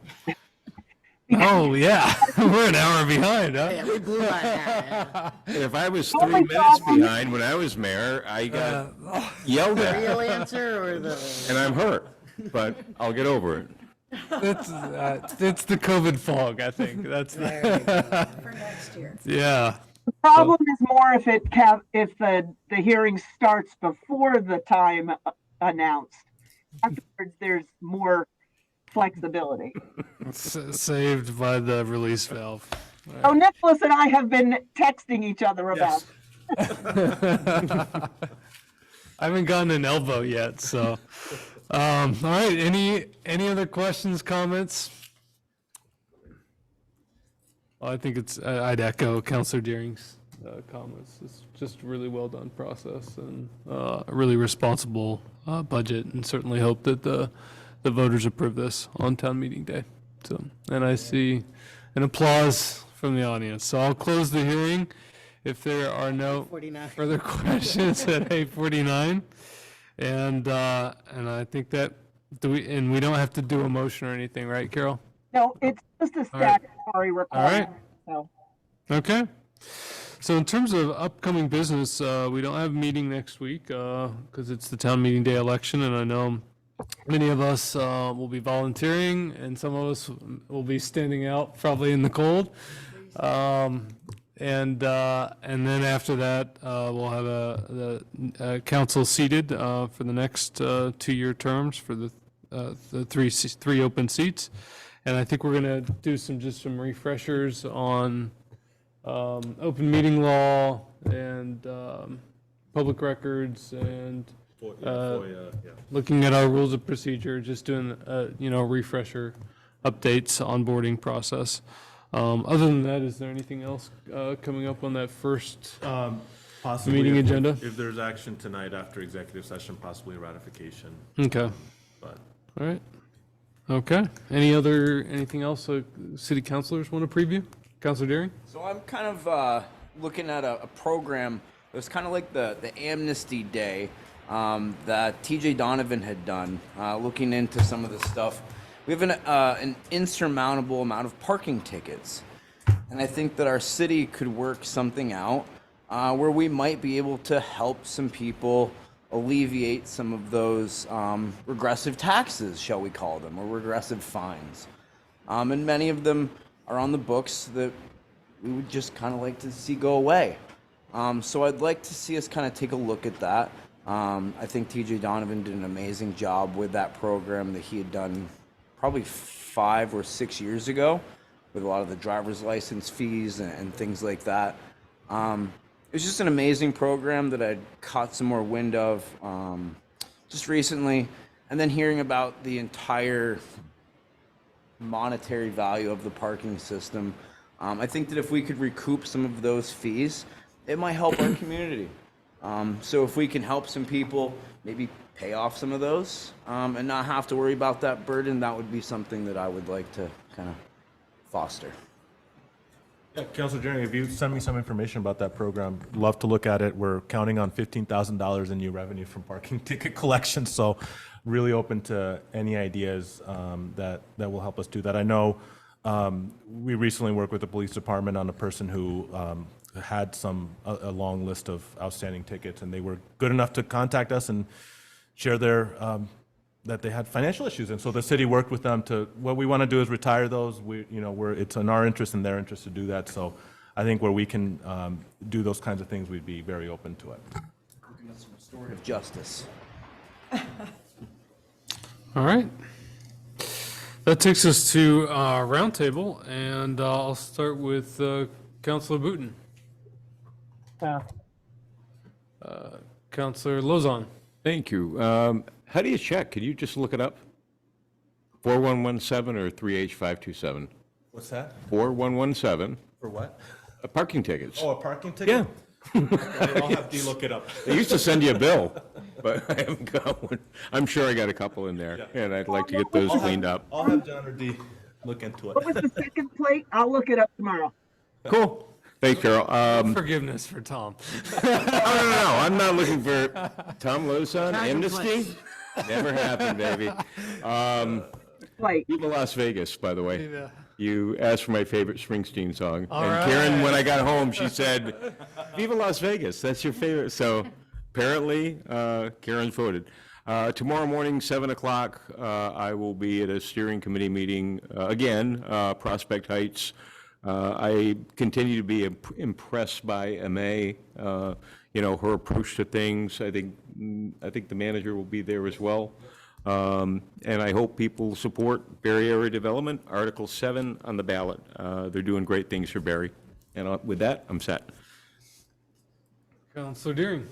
Q: Oh, yeah. We're an hour behind, huh?
L: Yeah, we blew on that.
N: If I was 3 minutes behind when I was mayor, I got yelled
L: The
N: at.
L: real answer or the...
N: And I'm hurt, but I'll get over it.
Q: It's the COVID fog, I think. That's
W: For next year.
Q: Yeah.
K: The problem is more if the hearing starts before the time announced. Afterwards, there's more flexibility.
Q: Saved by the release valve.
K: Oh, Nicholas and I have been texting each other about.
Q: I haven't gotten an elbow yet, so. All right, any other questions, comments? Well, I think I'd echo Councilor Deering's comments. It's just a really well done process and a really responsible budget, and certainly hope that the voters approve this on town meeting day. So, and I see an applause from the audience. So I'll close the hearing if there are no further questions at 8:49. And I think that we don't have to do a motion or anything, right, Carol?
K: No, it's just a statutory requirement.
Q: All right. Okay. So in terms of upcoming business, we don't have a meeting next week because it's the town meeting day election, and I know many of us will be volunteering, and some of us will be standing out probably in the cold. And then after that, we'll have the council seated for the next 2-year terms for the three open seats. And I think we're going to do some refreshers on open meeting law and public records and looking at our rules of procedure, just doing refresher updates, onboarding process. Other than that, is there anything else coming up on that first?
F: Possibly,
Q: meeting
F: if-
Q: agenda?
F: If there's action tonight after executive session, possibly ratification.
Q: Okay.
F: But
Q: All right. Okay. Anything else city councilors want to preview? Councilor Deering?
R: So I'm kind of looking at a program that was kind of like the Amnesty Day that TJ Donovan had done, looking into some of the stuff. We have an insurmountable amount of parking tickets. And I think that our city could work something out where we might be able to help some people alleviate some of those regressive taxes, shall we call them, or regressive fines. And many of them are on the books that we would just kind of like to see go away. So I'd like to see us kind of take a look at that. I think TJ Donovan did an amazing job with that program that he had done probably 5 or 6 years ago with a lot of the driver's license fees and things like that. It was just an amazing program that I'd caught some more wind of just recently. And then hearing about the entire monetary value of the parking system, I think that if we could recoup some of those fees, it might help our community. So if we can help some people maybe pay off some of those and not have to worry about that burden, that would be something that I would like to kind of foster.
F: yeah, Councilor Jerry, if you send me some information about that program, love to look at it. We're counting on $15,000 in new revenue from parking ticket collection, so really open to any ideas that will help us do that. I know we recently worked with the police department on a person who had a long list of outstanding tickets, and they were good enough to contact us and share that they had financial issues, and so the city worked with them to. What we want to do is retire those. It's in our interest and their interest to do that. So, I think where we can do those kinds of things, we'd be very open to it.
R: Looking at some restorative justice.
Q: All right. That takes us to roundtable, and I'll start with Councilor Booton. Councilor Lozon.
N: Thank you. How do you check? Can you just look it up? 4117 or 3H527?
F: What's that?
N: 4117.
F: For what?
N: Parking tickets.
F: Oh, a parking ticket?
N: Yeah.
F: I'll have to look it up.
N: They used to send you a bill, but I haven't got one. I'm sure I got a couple in there, and I'd like to get those cleaned up.
F: I'll have John or Dee look into it.
K: What was the second plate? I'll look it up tomorrow.
N: Cool. Thanks, Carol.
Q: Forgiveness for Tom.
N: No. I'm not looking for Tom Lozon,
L: Contemplate.
N: amnesty. Never happened, baby.
K: Like,
N: Viva Las Vegas, by the way.
Q: Viva.
N: You asked for my favorite Springsteen song.
Q: All
N: and
Q: right.
N: Karen, when I got home, she said, Viva Las Vegas, that's your favorite. So apparently, Karen's voted. Tomorrow morning, 7 o'clock, I will be at a steering committee meeting, again, Prospect Heights. I continue to be impressed by MA, her approach to things. I think the manager will be there as well. And I hope people support Barre area development, Article 7 on the ballot. They're doing great things for Barre. And with that, I'm set.
Q: Councilor Deering.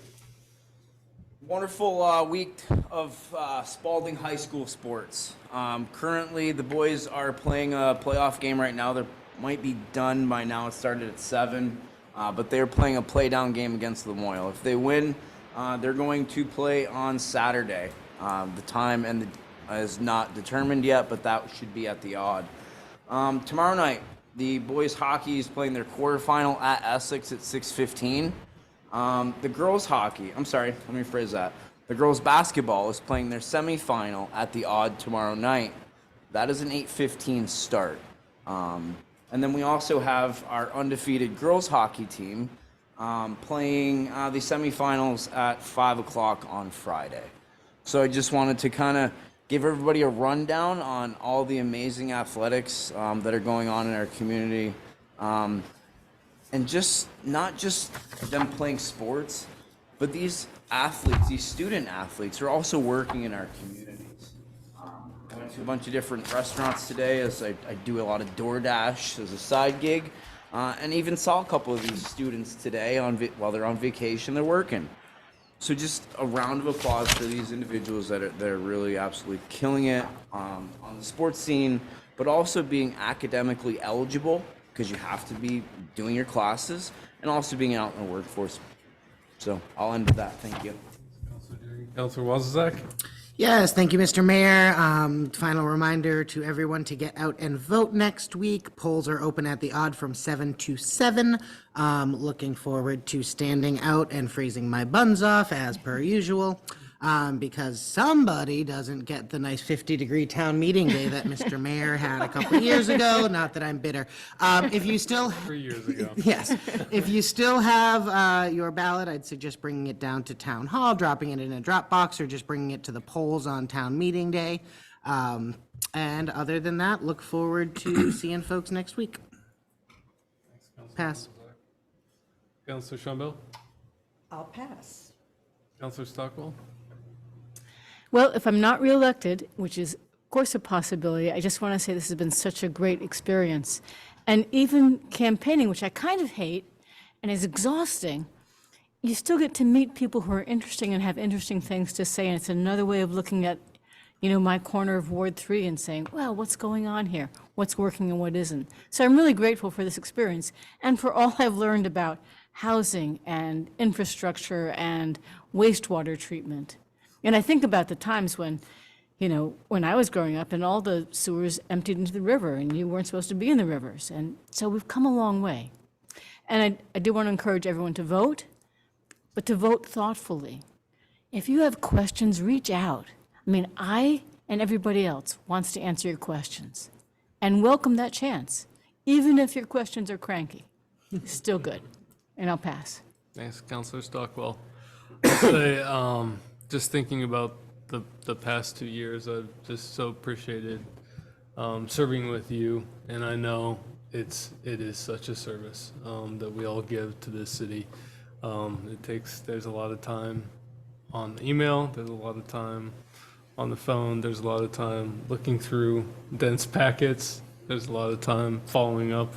R: Wonderful week of Spalding High School sports. Currently, the boys are playing a playoff game right now. They might be done by now. It started at 7, but they're playing a play-down game against Lemoyle. If they win, they're going to play on Saturday. The time is not determined yet, but that should be at the odd. Tomorrow night, the boys hockey is playing their quarterfinal at Essex at 6:15. The girls hockey, I'm sorry, let me rephrase that. The girls basketball is playing their semifinal at the odd tomorrow night. That is an 8:15 start. And then we also have our undefeated girls hockey team playing the semifinals at 5 o'clock on Friday. So I just wanted to kind of give everybody a rundown on all the amazing athletics that are going on in our community. And just not just them playing sports, but these athletes, these student athletes, are also working in our communities. I went to a bunch of different restaurants today as I do a lot of DoorDash as a side gig, and even saw a couple of these students today while they're on vacation, they're working. So just a round of applause for these individuals that are really absolutely killing it on the sports scene, but also being academically eligible, because you have to be doing your classes, and also being out in the workforce So I'll end with that. Thank you.
Q: Councilor Wozniak?
L: Yes, thank you, Mr. Mayor. Final reminder to everyone to get out and vote next week. Polls are open at the odd from 7 to 7. Looking forward to standing out and freezing my buns off as per usual. Because somebody doesn't get the nice 50-degree town meeting day that Mr. Mayor had a couple of years ago. Not that I'm bitter. If you still
Q: 3 years ago.
L: Yes. If you still have your ballot, I'd suggest bringing it down to Town Hall, dropping it in a drop box, or just bringing it to the polls on town meeting day. And other than that, look forward to seeing folks next week. Pass.
Q: Councilor Shambo?
W: I'll pass.
Q: Councilor Stockwell?
B: Well, if I'm not reelected, which is of course a possibility, I just want to say this has been such a great experience. And even campaigning, which I kind of hate and is exhausting, you still get to meet people who are interesting and have interesting things to say. And it's another way of looking at, my corner of Ward 3 and saying, well, what's going on here? What's working and what isn't? So I'm really grateful for this experience and for all I've learned about housing and infrastructure and wastewater treatment. And I think about the times when, when I was growing up and all the sewers emptied into the river and you weren't supposed to be in the rivers. And so we've come a long way. And I do want to encourage everyone to vote, but to vote thoughtfully. If you have questions, reach out. I and everybody else wants to answer your questions. And welcome that chance. Even if your questions are cranky, it's still good. And I'll pass.
Q: Thanks, Councilor Stockwell. I'd say, just thinking about the past 2 years, I've just so appreciated serving with you, and I know it is such a service that we all give to this city. There's a lot of time on email, there's a lot of time on the phone, there's a lot of time looking through dense packets, there's a lot of time following up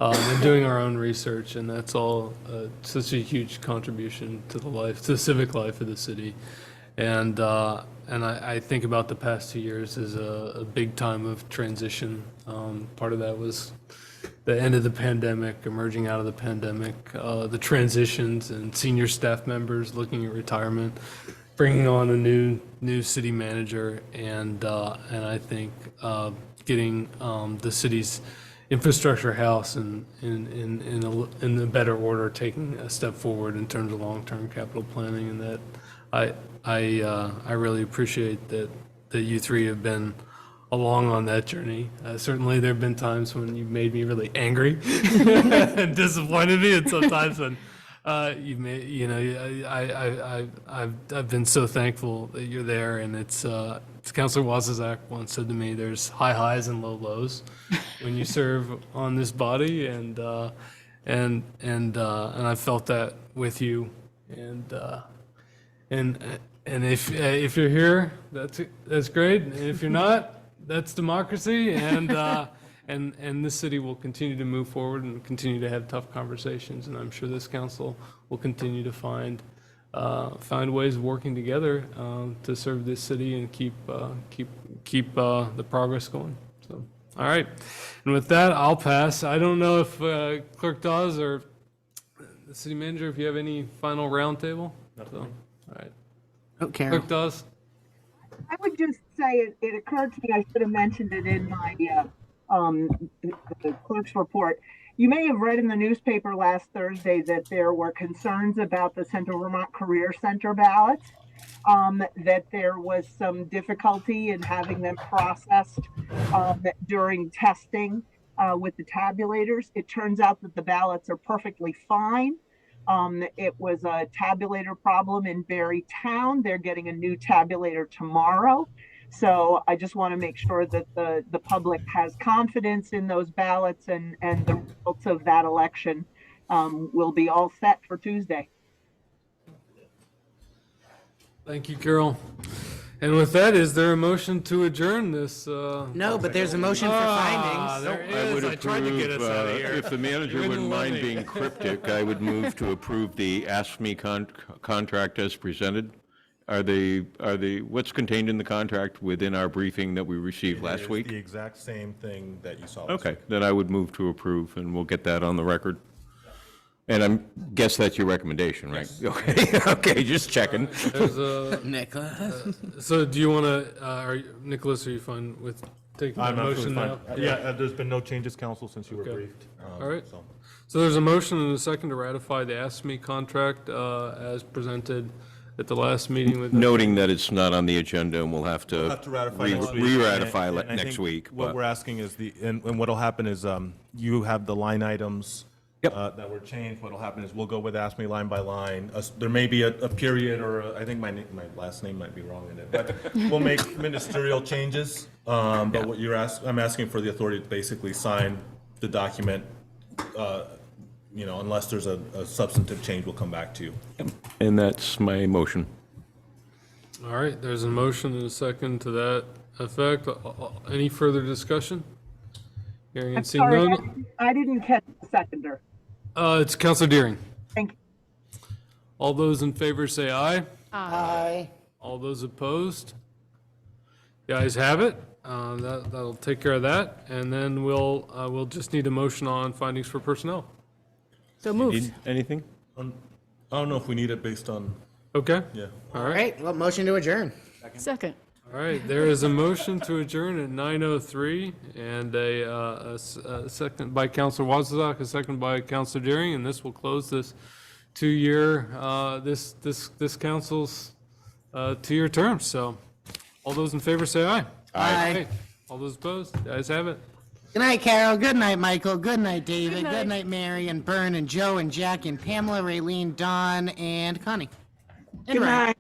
Q: and doing our own research, and that's all such a huge contribution to the civic life of the city. And I think about the past 2 years as a big time of transition. Part of that was the end of the pandemic, emerging out of the pandemic, the transitions and senior staff members looking at retirement, bringing on a new city manager, and I think getting the city's infrastructure house in a better order, taking a step forward in terms of long-term capital planning, and that I really appreciate that you three have been along on that journey. Certainly, there have been times when you made me really angry and disappointed me, and sometimes when you've made, I've been so thankful that you're there. And it's Councilor Wozniak once said to me, "There's high highs and low lows when you serve on this body," and I felt that with you, and if you're here, that's great. And if you're not, that's democracy, and this city will continue to move forward and continue to have tough conversations. And I'm sure this council will continue to find ways of working together to serve this city and keep the progress going. So, all right. And with that, I'll pass. I don't know if Clerk Dawes or the city manager, if you have any final roundtable. So, all right.
L: Okay.
Q: Clerk Dawes.
K: I would just say it occurred to me, I should have mentioned it in my the clerk's report. You may have read in the newspaper last Thursday that there were concerns about the Central Vermont Career Center ballots, that there was some difficulty in having them processed during testing with the tabulators. It turns out that the ballots are perfectly fine. It was a tabulator problem in Barre Town. They're getting a new tabulator tomorrow. So I just want to make sure that the public has confidence in those ballots, and the results of that election will be all set for Tuesday.
Q: Thank you, Carol. And with that, is there a motion to adjourn this?
L: No, but there's a motion for findings.
Q: There
N: I
Q: is.
N: would
Q: I tried to get us out of here.
N: If the manager
Q: You
N: wouldn't
Q: wouldn't let
N: mind
Q: me.
N: being cryptic, I would move to approve the ASME contract as presented. What's contained in the contract within our briefing that we received last week?
F: The exact same thing that you saw.
N: Okay, then I would move to approve, and we'll get that on the record. And guess that's your recommendation, right? Okay, okay, just checking.
Q: There's a,
R: Nicholas.
Q: so do you want to, Nicholas, are you fine with taking the
F: I'm
Q: motion
F: absolutely
Q: now?
F: fine. Yeah, there's been no changes, council, since you were
Q: Okay.
F: briefed.
Q: All right.
F: So.
Q: So there's a motion and a second to ratify the ASME contract as presented at the last meeting with.
N: Noting that it's not on the agenda and we'll have to
F: Ratify next week.
N: re-ratify
F: And I
N: next
F: think
N: week.
F: What
N: but-
F: we're asking is and what'll happen is, you have the line items that were changed. What'll happen is we'll go with ASME line by line. There may be a period or I think my last name might be wrong in it, but we'll make ministerial changes. But what I'm asking for the authority to basically sign the document, unless there's a substantive change, we'll come back to you.
N: And that's my motion.
Q: All right, there's a motion and a second to that effect. Any further discussion? Hearing
K: I'm
Q: and seeing
K: sorry,
Q: none.
K: I didn't catch the seconder.
Q: It's Counselor Deering.
K: Thank you.
Q: All those in favor say aye.
L: Aye.
Q: All those opposed? The ayes have it. That'll take care of that. And then we'll just need a motion on findings for personnel.
B: So moved.
N: Need anything?
F: I don't know if we need it based on,
Q: Okay?
F: yeah.
Q: All
L: All right, well, motion to adjourn.
B: Second.
Q: All right, there is a motion to adjourn at 9:03 and a second by Counselor Wozniak, a second by Counselor Deering, and this will close this two-year, this council's two-year term. So all those in favor say aye.
L: Aye.
Q: All those opposed? The ayes have it.
L: Good night, Carol. Good night, Michael. Good night, David.
B: Good night.
L: Good night, Mary and Bern and Joe and Jack and Pamela, Raylene, Dawn, and Connie. And
I: Good
L: Ryan.
I: night.